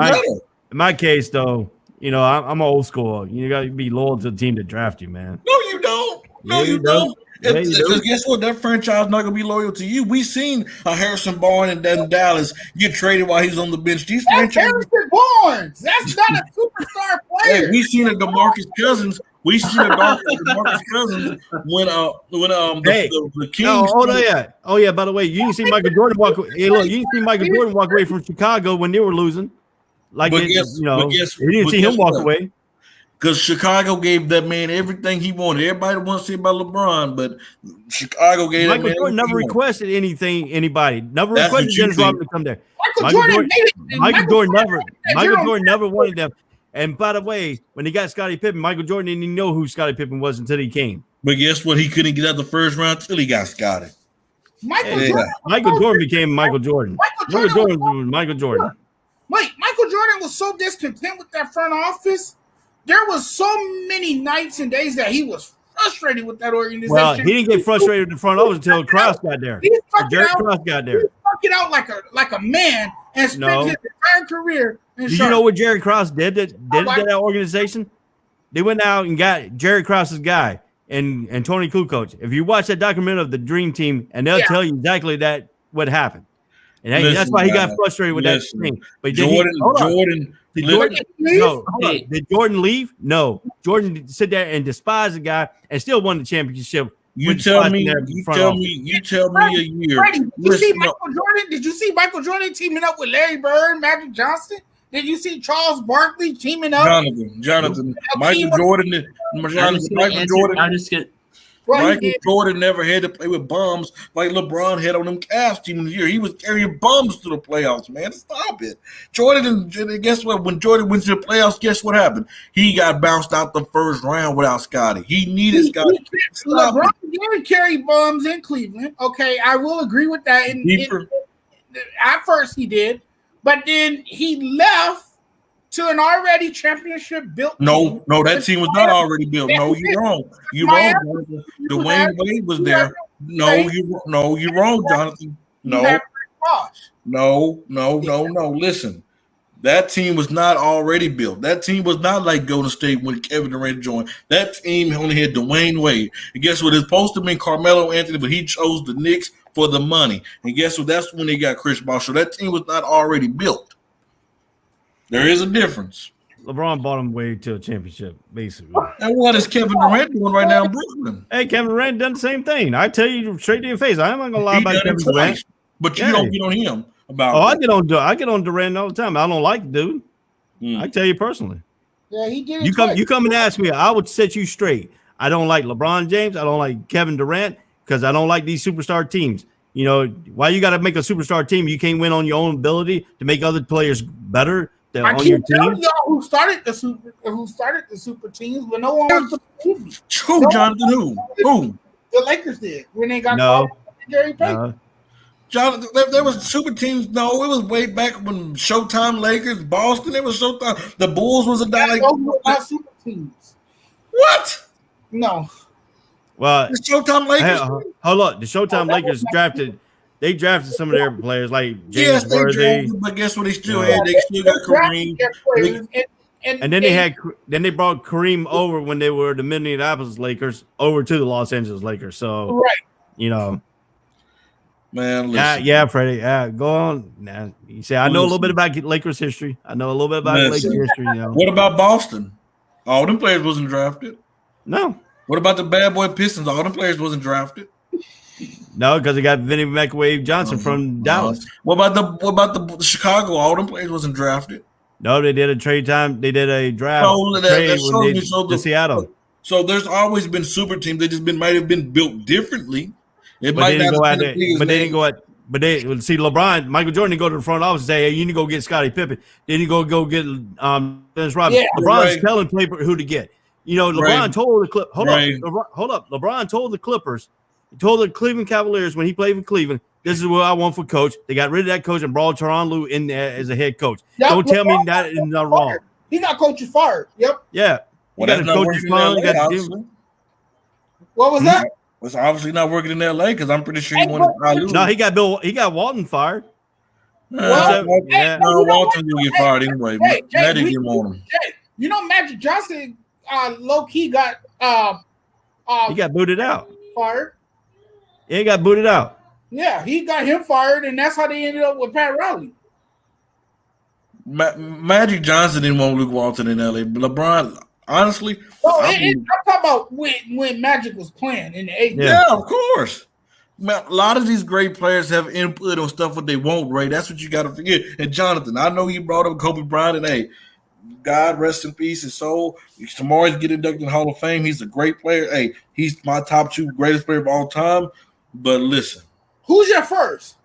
my case, though, you know, I'm old school. You got to be loyal to the team that draft you, man. No, you don't. No, you don't. Yeah, you do. Because guess what? That franchise not gonna be loyal to you. We seen a Harrison Barnes in Dallas get traded while he's on the bench. These That's franchises. Harrison Barnes. That's not a superstar Hey, player. we seen a DeMarcus Cousins. We seen a DeMarcus Cousins when Hey, the Kings. Oh yeah. By the way, you didn't see Michael Jordan walk. Hey, look, you didn't see Michael Jordan walk away from Chicago when they were losing. Like, But you guess- know, but guess- you didn't but see him guess walk what? away. Because Chicago gave that man everything he wanted. Everybody wants to see about LeBron, but Chicago gave that Michael man Jordan everything never he wanted. requested anybody. Never That's requested what you Dennis think. Rodman to come there. Michael Jordan Never wanted them. And by the way, when he got Scottie Pippen, Michael Jordan didn't even know who Scottie Pippen was until he came. But guess what? He couldn't get out the first round till he got Scotty. Michael Yeah. Jordan. Michael Jordan became Michael Jordan. Michael Jordan was Michael Jordan. Wait, Michael Jordan was so discontent with that front office. There was so many nights and days that he was frustrated with that organization. Well, he didn't get frustrated with the front office until Krause got there. He stuck it Jerry out. Krause got He there. stuck it out like a man and spent No. his entire career in Do you Charlotte. know what Jerry Krause did to that organization? They went out and got Jerry Krause's guy and Tony Kukoc. If you watch that documentary of the Dream Team, and they'll tell you exactly that what happened. And that's Listen, why he got guys, frustrated with listen. that thing. But Jordan, Did listen. Jordan, Leave? no, hold on. Did Jordan leave? No. Jordan sit there and despise the guy and still won the championship. You with tell despising me, their you front tell office. me, you tell me a year. Freddie, did you see Listen, Michael Jordan? Did you see Michael Jordan teaming up with Larry Bird, Magic Johnson? Did you see Charles Barkley teaming up? Jonathan, Hakeem- Michael Jordan, I'm just gonna Well, he Michael did. Jordan never had to play with bums like LeBron had on them Cavs team in the year. He was carrying bums to the playoffs, man. Stop it. Jordan, guess what? When Jordan went to the playoffs, guess what happened? He got bounced out the first round without Scotty. He needed Scotty. Stop LeBron it. did carry bums in Cleveland. Okay, I will agree with that. At first, he did, but then he left to an already championship built. No, that team was not already built. No, you're wrong. You're wrong, Jonathan. Dwayne Wade was there. No, you're wrong, Jonathan. No. Listen, that team was not already built. That team was not like Golden State when Kevin Durant joined. That team only had Dwayne Wade. And guess what? It's supposed to have been Carmelo Anthony, but he chose the Knicks for the money. And guess what? That's when they got Chris Bosh. So that team was not already built. There is a difference. LeBron brought him way to a championship, basically. And what is Kevin Durant doing right now in Brooklyn? Hey, Kevin Durant done the same thing. I tell you straight to your face. I'm not gonna lie He about done it Kevin twice, Durant. but you Yeah. don't get on him about. Oh, that. I get on Durant all the time. I don't like the dude. I tell you personally. Yeah, he did. You come and ask me, I would set you straight. I don't like LeBron James. I don't like Kevin Durant because I don't like these superstar teams. You know, why you got to make a superstar team? You can't win on your own ability to make other players better I on your keep telling team. y'all who started the super teams, but no one wants to believe me. Who, Jonathan? Who? The Lakers did when they got No. called Gary Payton. Jonathan, there was super teams. No, it was way back when Showtime Lakers, Boston. It was Showtime. The Bulls was a guy like Those were not super teams. what? No. Well, The Showtime Lakers. hey, hold up. The Showtime Lakers drafted some of their players like James Yes, they Worthy. drafted, but guess what? They still Yeah. had. They still got Kareem. And then they brought Kareem over when they were the Minneapolis Lakers over to the Los Angeles Lakers. So right. you know, Man, listen. yeah, Freddie, go on. Nah, you say I know a little bit about Lakers history. I know a little bit about Lakers history. You know, What about Boston? All them players wasn't drafted. no, What about the bad boy Pistons? All them players wasn't drafted. because they got Vinny McWave Johnson from Dallas. What about the Chicago? All them players wasn't drafted. No, they did a trade time. They did a draft So that trade shows when me to Seattle. So there's always been super teams. They just might have been built differently. It But might they didn't not go have out been there. as big as But they they- didn't go out. But they see LeBron, Michael Jordan didn't go to the front office and say, "Hey, you need to go get Scottie Pippen." Then you go get Dennis Rodman. Yeah, LeBron's right. telling people who to get. You know, LeBron Right. told the Clip. Hold Right. up. LeBron told the Clippers, he told the Cleveland Cavaliers when he played for Cleveland, "This is what I want for coach." They got rid of that coach and brought Tyronn Lue in there as a head coach. Yep, Don't tell me LeBron that is not wrong. He got coaches fired. Yep. Yeah, Well, you that's got not coach working in fine. You LA, got obviously. What was that? It's obviously not working in LA because I'm pretty sure he Hey, wanted but- to no, he got Walton fired. Well, yeah. No, you know Walton will get fired anyway. Hey, Magic we- didn't want him. You know, Magic Johnson, low key got He got booted out. fired. He got booted out. Yeah, he got him fired, and that's how they ended up with Pat Riley. Magic Johnson didn't want Luke Walton in LA. LeBron, honestly, I'm talking about when Magic was playing in the 80s. yeah, of course. Man, a lot of these great players have input on stuff what they want, Ray. That's what you got to forget. And Jonathan, I know you brought up Kobe Bryant, and hey, God rest in peace his soul. Tomorrow's get inducted in the Hall of Fame. He's a great player. Hey, he's my top 2 greatest player of all time. But listen, who's your first?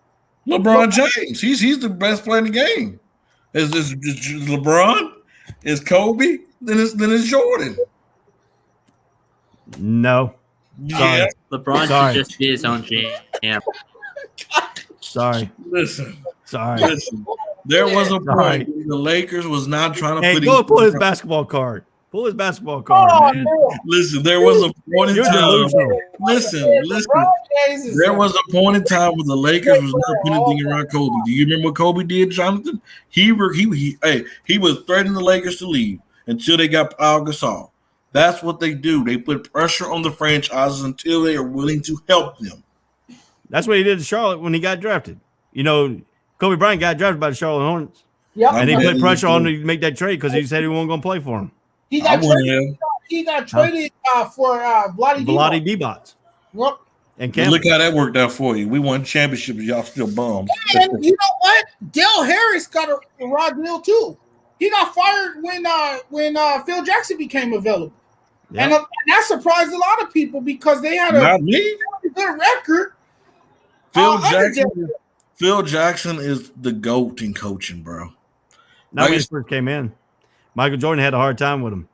LeBron James. He's the best player in the game. Is LeBron? Is Kobe? Then it's Jordan. No. Yeah. LeBron Sorry. should just be his own champ. Sorry. Listen. Sorry. There was a Sorry. point when the Lakers was not trying to Hey, put go pull his basketball card. Pull his basketball card, Oh, man. man. Listen, there was a point in You're time. delusional. Listen. LeBron James is There was a point in time when the Lakers was not putting anything around Kobe. Do you remember what Kobe did, Jonathan? He was threatening the Lakers to leave until they got Pau Gasol. That's what they do. They put pressure on the franchises until they are willing to help them. That's what he did to Charlotte when he got drafted. You know, Kobe Bryant got drafted by the Charlotte Hornets, Yep. and he Yeah, put pressure he on did. him to make that trade because he said he wasn't going to play for him. He I got wouldn't traded. have. He got traded for Vlade Vlade Divac. Divac Yep. and But Campbell. look how that worked out for you. We won championships. Y'all still bums. And you know what? Dale Harris got a raw deal too. He got fired when Phil Jackson became available, Yeah. and that surprised a lot of people because they had a Not me. really good record. Phil Jackson is the GOAT in coaching, bro. Not when he first came in. Michael Jordan had a hard time with him.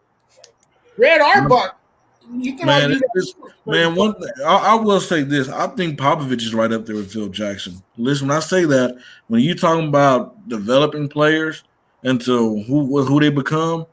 Red Auerbach. You can Man, argue that. one thing, I will say this. I think Popovich is right up there with Phil Jackson. Listen, when I say that, when you're talking about developing players into who they become,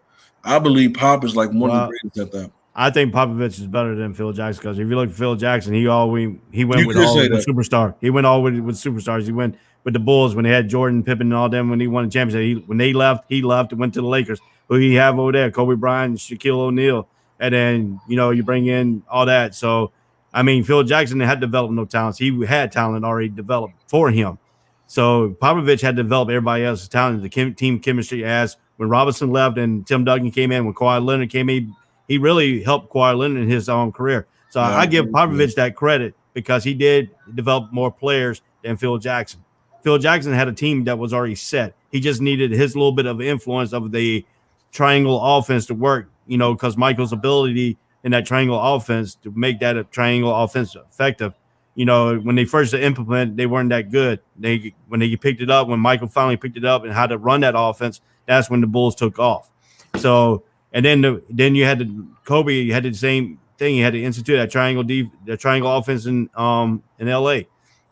I believe Pop is like one of the greatest at that. I think Popovich is better than Phil Jackson because if you look at Phil Jackson, he went You with could all say the that. superstar. He went all with superstars. He went with the Bulls when they had Jordan, Pippen, and all them. When he won the championship, when they left, he left and went to the Lakers. Who he have over there? Kobe Bryant, Shaquille O'Neal, and then you bring in all that. So, I mean, Phil Jackson had developed no talents. He had talent already developed for him. So Popovich had to develop everybody else's talent, the team chemistry. As when Robinson left and Tim Duncan came in, when Kawhi Leonard came in, he really helped Kawhi Leonard in his own career. So I give Popovich that credit because he did develop more players than Phil Jackson. Phil Jackson had a team that was already set. He just needed his little bit of influence of the triangle offense to work, because Michael's ability in that triangle offense to make that a triangle offense effective. When they first implemented, they weren't that good. When they picked it up, when Michael finally picked it up and how to run that offense, that's when the Bulls took off. So, and then you had Kobe. You had the same thing. You had to institute that triangle offense in LA.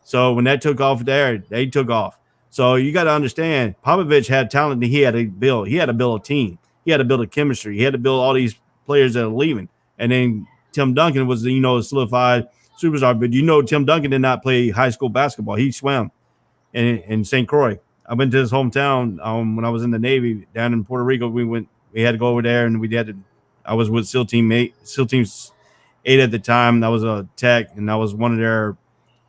So when that took off there, they took off. So you got to understand, Popovich had talent that he had to build. He had to build a team. He had to build a chemistry. He had to build all these players that are leaving. And then Tim Duncan was a solidified superstar. But Tim Duncan did not play high school basketball. He swam in St. Croix. I went to his hometown when I was in the Navy down in Puerto Rico. We had to go over there, and I was with SEAL Team 8 at the time. That was a tech, and I was one of their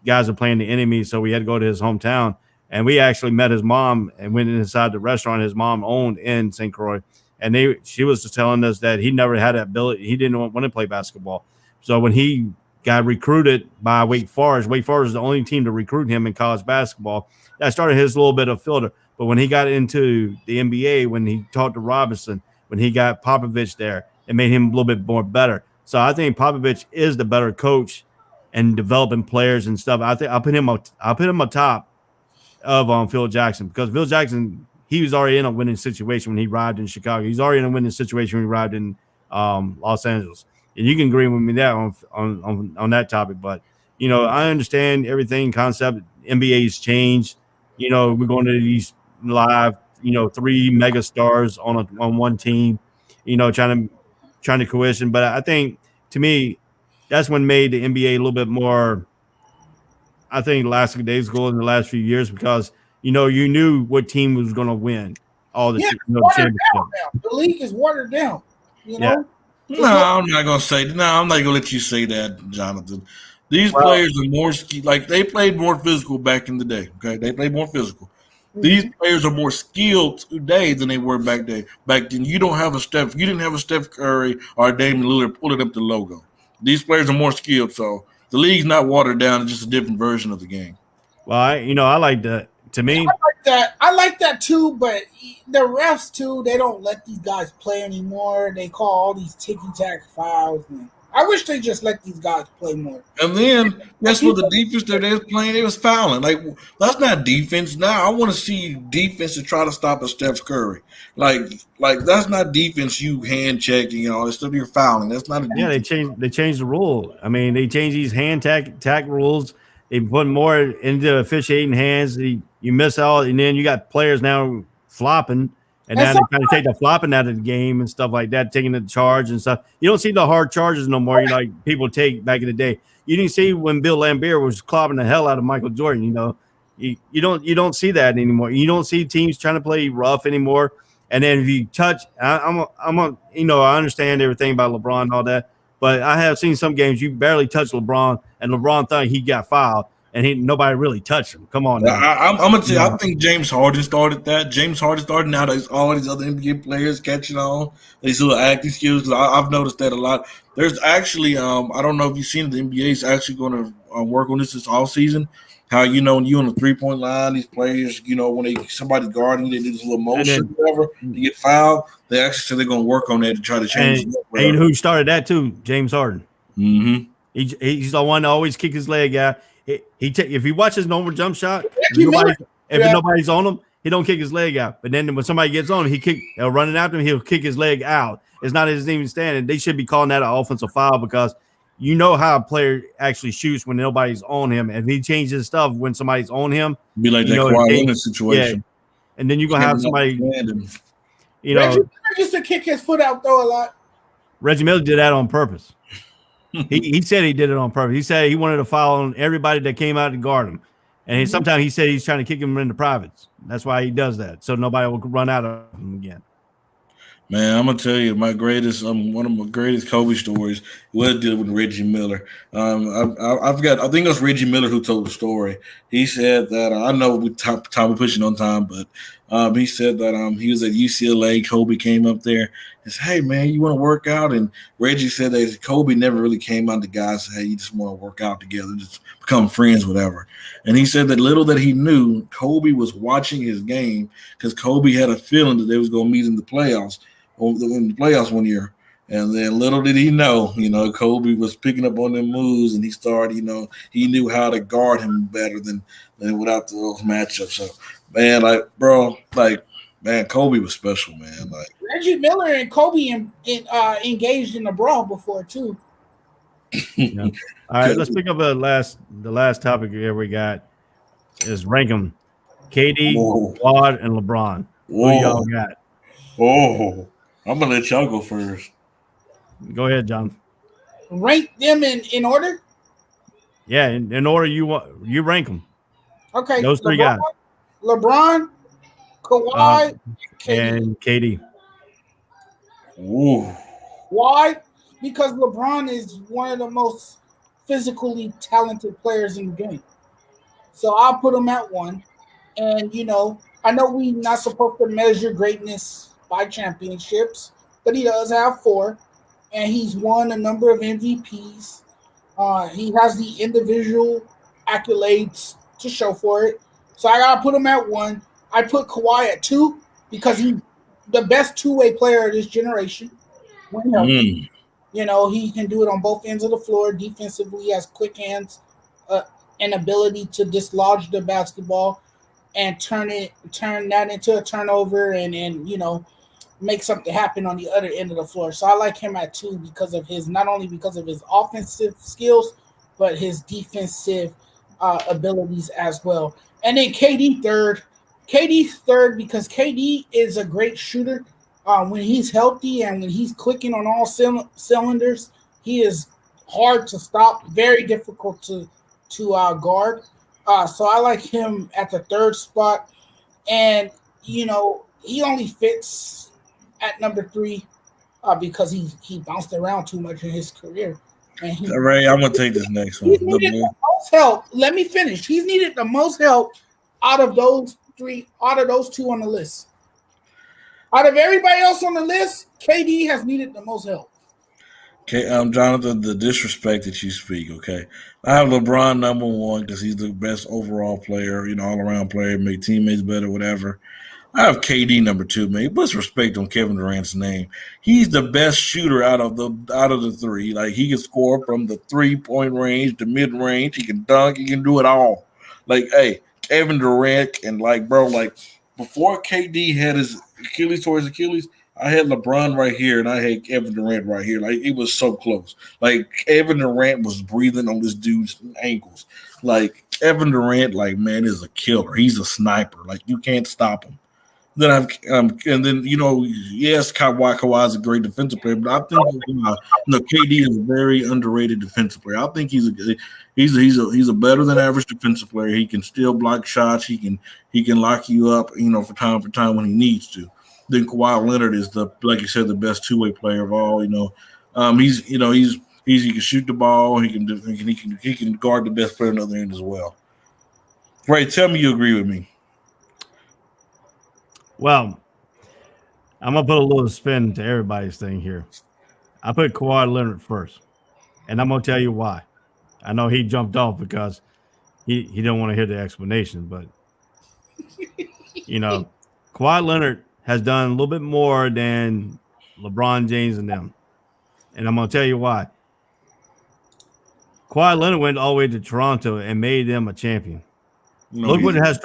guys that playing the enemy. So we had to go to his hometown, and we actually met his mom and went inside the restaurant his mom owned in St. Croix. And she was just telling us that he never had that ability. He didn't want to play basketball. So when he got recruited by Wake Forest is the only team to recruit him in college basketball. That started his little bit of filter. But when he got into the NBA, when he talked to Robinson, when he got Popovich there, it made him a little bit more better. So I think Popovich is the better coach and developing players and stuff. I think I'll put him atop of Phil Jackson because Phil Jackson, he was already in a winning situation when he arrived in Chicago. He's already in a winning situation when he arrived in Los Angeles. And you can agree with me that on that topic. But, I understand everything concept. NBA's changed. We're going to these live, 3 mega stars on one team, trying to coercion. But I think, to me, that's what made the NBA a little bit more, I think, last days ago in the last few years because, you knew what team was going to win all the Yeah, Oh, watered down now. The league is watered down. No, I'm not gonna say. No, I'm not gonna let you say that, Jonathan. These players are more like they played more physical back in the day. Okay, they played more physical. These players are more skilled today than they were back then. Back then, you don't have a Steph. You didn't have a Steph Curry or a Damian Lillard pulling up the logo. These players are more skilled, so the league's not watered down. It's just a different version of the game. Well, I like that. To me, I like that too, but the refs too, they don't let these guys play anymore. They call all these ticky-tack fouls. I wish they just let these guys play more. And then that's what the defense that they was playing, they was fouling. Like, that's not defense. Now I want to see defense to try to stop a Steph Curry. Like that's not defense. You hand checking and all this stuff. You're fouling. That's not a defense. yeah, they changed the rule. I mean, they changed these hand tack rules. They put more into officiating hands. You miss out, and then you got players now flopping. And now they kind of take the flopping out of the game and stuff like that, taking the charge and stuff. You don't see the hard charges no more, like people take back in the day. You didn't see when Bill Laimbeer was clobbing the hell out of Michael Jordan. You don't see that anymore. You don't see teams trying to play rough anymore. And then if you touch, I understand everything about LeBron and all that, but I have seen some games you barely touch LeBron, and LeBron thought he got fouled. And nobody really touched him. Come on, now. I'm gonna tell you. I think James Harden started that. James Harden started. Now there's all these other NBA players catching on. These little acting skills. I've noticed that a lot. There's actually, I don't know if you've seen it, the NBA is actually going to work on this all season. How when you on the 3-point line, these players, when somebody's guarding, they do this little motion, whatever, they get fouled. They actually said they're going to work on that to try to change. And who started that too? James Harden. Mm-hmm. He's the one to always kick his leg out. If he watches an over jump shot, if nobody's on him, he don't kick his leg out. But then when somebody gets on him, he'll running after him, he'll kick his leg out. It's not his even standing. They should be calling that an offensive foul because you know how a player actually shoots when nobody's on him. If he changes his stuff when somebody's on him, be like that Kawhi Leonard situation. Yeah. And then you're gonna have somebody. Reggie Miller used to kick his foot out though a lot. Reggie Miller did that on purpose. He said he did it on purpose. He said he wanted to foul on everybody that came out to guard him. And sometimes he said he's trying to kick him in the privates. That's why he does that. So nobody will run out of him again. Man, I'm gonna tell you, one of my greatest Kobe stories was dealing with Reggie Miller. I think it was Reggie Miller who told the story. He said that I know we pushing on time, but he said that he was at UCLA. Kobe came up there and said, "Hey man, you want to work out?" And Reggie said that Kobe never really came out to guys and said, "Hey, you just want to work out together, just become friends, whatever." And he said that little that he knew, Kobe was watching his game because Kobe had a feeling that they was going to meet in the playoffs. In the playoffs one year, and then little did he know, Kobe was picking up on them moves, and he started, he knew how to guard him better than without those matchups. So, man, Kobe was special, man. Reggie Miller and Kobe engaged in a brawl before too. Yeah. All right, let's pick up the last topic here we got is rank them: KD, Wad, and LeBron. Who y'all got? Oh. I'm gonna let y'all go first. Go ahead, John. Rank them in order. Yeah, in order you rank them. Okay, those three guys: LeBron, Kawhi, and KD. Ooh. Why? Because LeBron is one of the most physically talented players in the game. So I'll put him at 1. And I know we're not supposed to measure greatness by championships, but he does have 4, and he's won a number of MVPs. He has the individual accolades to show for it. So I gotta put him at 1. I put Kawhi at 2 because he's the best two-way player of this generation. When healthy. He can do it on both ends of the floor. Defensively, he has quick hands, an ability to dislodge the basketball and turn that into a turnover and make something happen on the other end of the floor. So I like him at 2 because of not only because of his offensive skills, but his defensive abilities as well. And then KD third. KD third because KD is a great shooter. When he's healthy and when he's clicking on all cylinders, he is hard to stop, very difficult to guard. So I like him at the 3rd spot. And, he only fits at number 3 because he bounced around too much in his career. And Ray, I'm gonna take this next one. he's needed the most help. Let me finish. He's needed the most help out of those two on the list. Out of everybody else on the list, KD has needed the most help. Okay, Jonathan, the disrespect that you speak, okay? I have LeBron number one because he's the best overall player, all-around player, make teammates better, whatever. I have KD number two, man. Put respect on Kevin Durant's name. He's the best shooter out of the three. Like, he can score from the 3-point range, the mid-range. He can dunk. He can do it all. Like, hey, Kevin Durant and, before KD had his Achilles towards Achilles, I had LeBron right here, and I had Kevin Durant right here. Like, it was so close. Like, Kevin Durant was breathing on this dude's ankles. Like, Kevin Durant, man, is a killer. He's a sniper. Like, you can't stop him. Then yes, Kawhi is a great defensive player, but I think KD is a very underrated defensive player. I think he's a better than average defensive player. He can still block shots. He can lock you up, for time when he needs to. Then Kawhi Leonard is like you said, the best two-way player of all. He can shoot the ball. He can guard the best player on the other end as well. Ray, tell me you agree with me. Well, I'm going to put a little spin to everybody's thing here. I put Kawhi Leonard first, and I'm going to tell you why. I know he jumped off because he didn't want to hear the explanation, but, Kawhi Leonard has done a little bit more than LeBron James and them, and I'm going to tell you why. Kawhi Leonard went all the way to Toronto and made them a champion. No, Look what it has.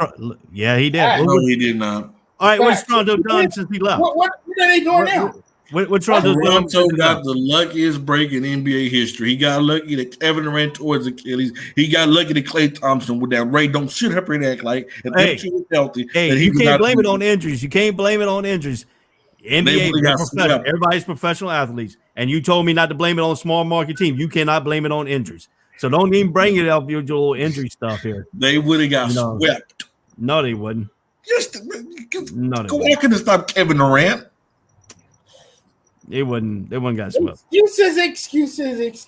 Yeah, he did. No, he did not. All right, what's Toronto done since he left? What are they doing now? What Toronto got the luckiest break in NBA history. He got lucky that Kevin Durant towards Achilles. He got lucky that Klay Thompson with that. Ray, don't sit up and act like if them two was healthy. Hey, you can't blame it on injuries. You can't blame it on injuries. NBA, professional. Everybody's professional athletes. And you told me not to blame it on a small market team. You cannot blame it on injuries. So don't even bring it up your little injury stuff here. They would have got swept. No, they wouldn't. Kawhi could have stopped Kevin Durant. They wouldn't got swept. Excuses.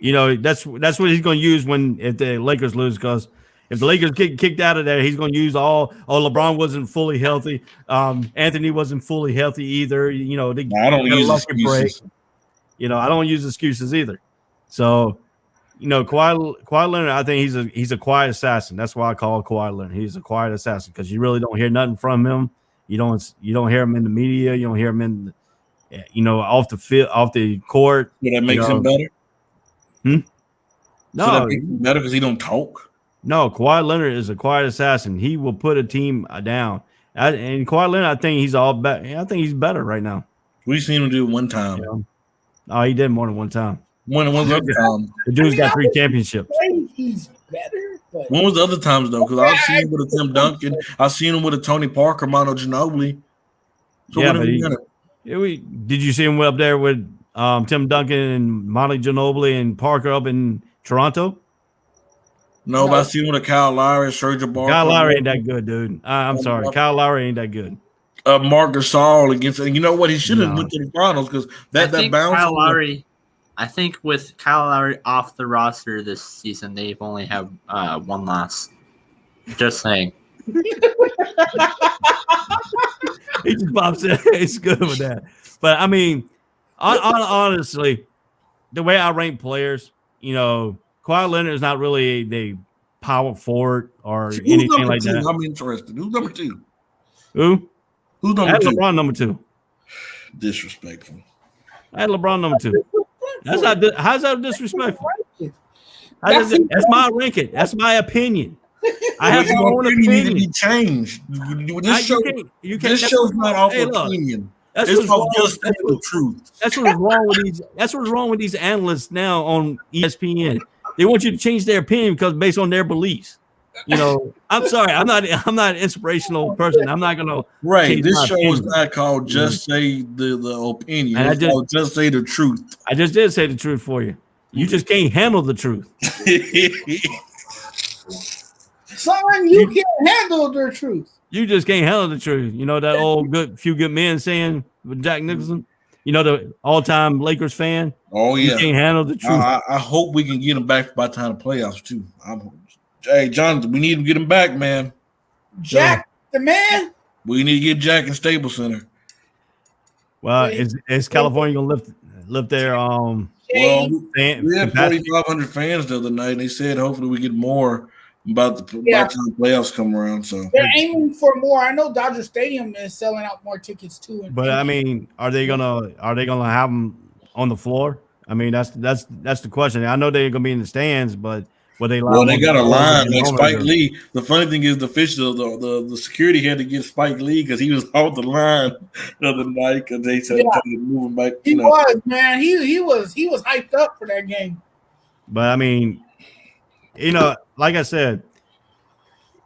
That's what he's going to use if the Lakers lose, because if the Lakers get kicked out of there, he's going to use LeBron wasn't fully healthy. Anthony wasn't fully healthy either. I don't use excuses. I don't use excuses either. So, Kawhi Leonard, I think he's a quiet assassin. That's why I call Kawhi Leonard. He's a quiet assassin because you really don't hear nothing from him. You don't hear him in the media. You don't hear him in, off the field, off the court. But that makes him better. No, so that makes him better because he don't talk. No, Kawhi Leonard is a quiet assassin. He will put a team down. And Kawhi Leonard, I think he's all better. I think he's better right now. We've seen him do it one time. Oh, he did more than one time. When was the other time? The dude's got 3 championships. He's better. But when was the other times though? Because I've seen him with a Tim Duncan. I've seen him with a Tony Parker, Manu Ginobili. So did you see him up there with Tim Duncan and Manu Ginobili and Parker up in Toronto? No, but I seen him with a Kyle Lowry, Serge Ibaka. Kyle Lowry ain't that good, dude. I'm sorry, Kyle Lowry ain't that good. Marc Gasol against, and you know what? He should have went to the finals because that bounce. Kyle Lowry. I think with Kyle Lowry off the roster this season, they've only have one loss. Just saying. He just pops in. It's good with that. But I mean, honestly, the way I rank players, Kawhi Leonard is not really the power forward or anything like that. I'm interested. Who's number 2? Who? Who's number 2? I had LeBron number 2. Disrespectful. I had LeBron number 2. That's not. How's that disrespectful? That's my ranking. That's my opinion. I have my own opinion. Need to be changed. This show's not off opinion. It's just the truth. That's what's wrong with these. That's what's wrong with these analysts now on ESPN. They want you to change their opinion because based on their beliefs. I'm sorry. I'm not an inspirational person. I'm not gonna. Right. This show is not called Just Say the Opinion. And it's called Just Say the Truth. I just did say the truth for you. You just can't handle the truth. Son, you can't handle the truth. You just can't handle the truth. That old few good men saying, with Jack Nicholson? You know, the all-time Lakers fan. Oh He yeah. can't handle the truth. I hope we can get him back by the time the playoffs too. Hey, Jonathan, we need to get him back, man. Jack, the man. We need to get Jack in Staples Center. Well, is California gonna lift their Well, fan we had capacity? 4,500 fans the other night, and they said hopefully we get more by the time the playoffs come around. So they're aiming for more. I know Dodger Stadium is selling out more tickets too. But I mean, are they gonna have them on the floor? I mean, that's the question. I know they're gonna be in the stands, but will they? Well, they got a line like Spike Or- Lee. The funny thing is, the official, the security had to get Spike Lee because he was off the line the other night because they said to move him back. He was, man. He was hyped up for that game. But I mean, you know, like I said,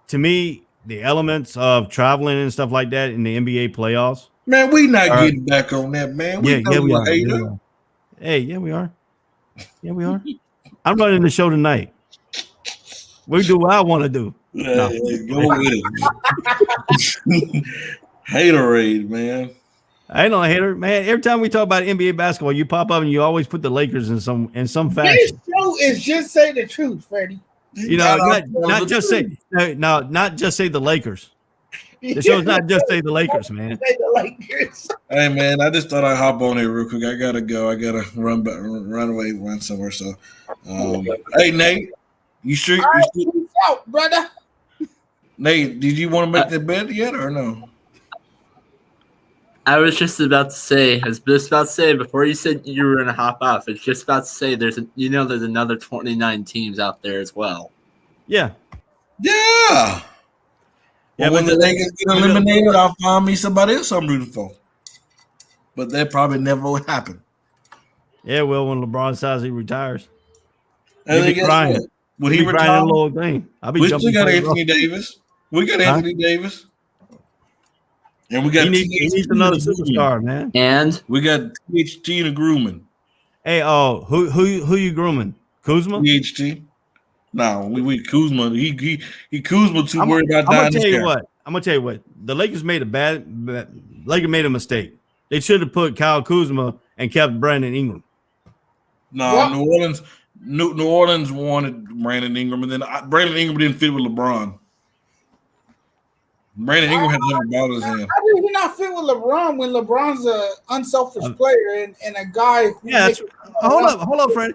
to me, the elements of traveling and stuff like that in the NBA playoffs. Man, we not getting back on that, man. We Yeah, we are. Yeah, we are. Hey, yeah, we are. Yeah, we are. I'm running the show tonight. We do what I want to do. Yeah, go with it. Haterade, man. I ain't no hater, man. Every time we talk about NBA basketball, you pop up and you always put the Lakers in some This fashion. show is just say the truth, Freddie. You know, not just say not just say the Lakers. The show's not just say the Lakers, man. Say the Lakers. Hey, man, I just thought I'd hop on here real quick. I gotta go. I gotta run somewhere. So, hey, Nate, you sure? All right, peace out, brother. Nate, did you want to make that bet yet or no? I was just about to say before you said you were gonna hop off. It's just about to say there's another 29 teams out there as well. Yeah. Yeah. Yeah, When but the Lakers get eliminated, I'll find me somebody else I'm rooting for. But that probably never would happen. Yeah, well, when LeBron says he retires, And He then be guess crying. what? When he he crying a retires, little thing. I'll be we still jumping. got for the Anthony rope. Davis. We got Huh? Anthony Davis. And we got He needs another superstar, man. And We got THT and Grumman. Hey, who you grooming? Kuzma? THT. No, we Kuzma. He Kuzma too worried about I'm dying. gonna tell you what. The Lakers made Lakers made a mistake. They should have put Kyle Kuzma and kept Brandon Ingram. No, What? New Orleans wanted Brandon Ingram, and then Brandon Ingram didn't fit with LeBron. Brandon Ingram had to have the ball in his hand. How did he not fit with LeBron when LeBron's a unselfish player and a guy who Yeah, makes- hold up, Fred.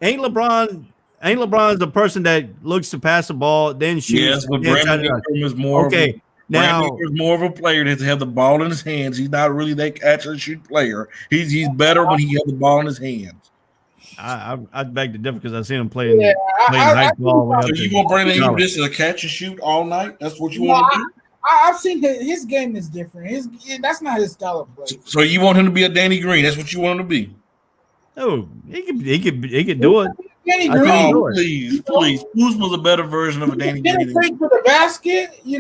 Ain't LeBron's the person that looks to pass the ball, then shoots? Yes, but then try Brandon to- Ingram is more. Okay, Brandon now Ingram's more of a player that has to have the ball in his hands. He's not really that catch and shoot player. He's better when he has the ball in his hands. I beg to differ because I've seen him play in Yeah, playing I- high school all the way up So to you want Brandon Ingram college. just as a catch and shoot all night? That's what you No, want to do? I've seen his game is different. That's not his style of play. So you want him to be a Danny Green? That's what you want him to be? Oh, he could do it. Danny I think Green he Oh, would. please. Kuzma's a better version of a Danny didn't Green. take to the basket. He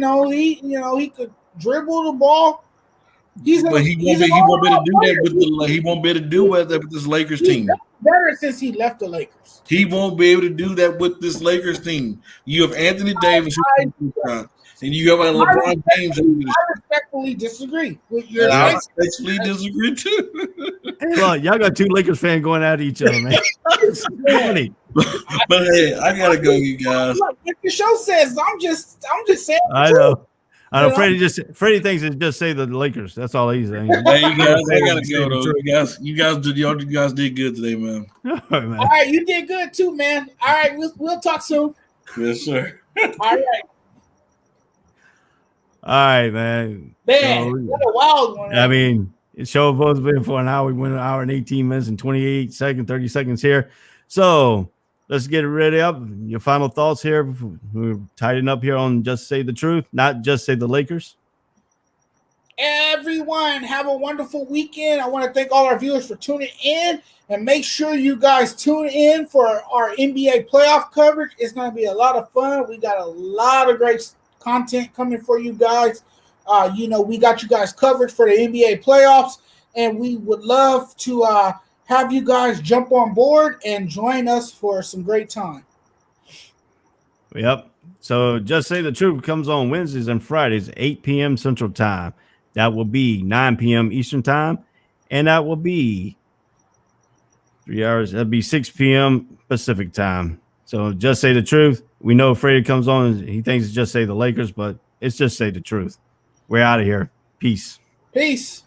could dribble the ball. But he won't be able to do that with he won't be able to do that with this Lakers team. Better since he left the Lakers. He won't be able to do that with this Lakers team. You have Anthony Davis and you have LeBron James. I respectfully disagree with your And I choice. respectfully disagree too. Hey, look, y'all got two Lakers fans going at each other, man. It's funny. But hey, I gotta go, you guys. Look, if the show says, I'm just saying. the I truth. know. Yeah. Freddie thinks it's just say the Lakers. That's all he's saying. Hey, you guys, I gotta go though. You guys did good today, man. All right, man. All right, you did good too, man. All right, we'll talk soon. Yes, sir. All right, All right, man. man, So, what a wild one. I mean, the show has been for an hour. We went an hour and 18 minutes and 28 seconds, 30 seconds here. So let's get it ready up. Your final thoughts here. We're tidying up here on Just Say the Truth, not just say the Lakers. Everyone, have a wonderful weekend. I want to thank all our viewers for tuning in, and make sure you guys tune in for our NBA playoff coverage. It's going to be a lot of fun. We got a lot of great content coming for you guys. We got you guys covered for the NBA playoffs, and we would love to have you guys jump on board and join us for some great time. Yep. So Just Say the Truth comes on Wednesdays and Fridays, 8 p.m. Central Time. That will be 9 p.m. Eastern time, and that will be 3 hours. That'll be 6 p.m. Pacific time. So Just Say the Truth. We know Freddie comes on. He thinks it's Just Say the Lakers, but it's Just Say the Truth. We're out of here. Peace. Peace.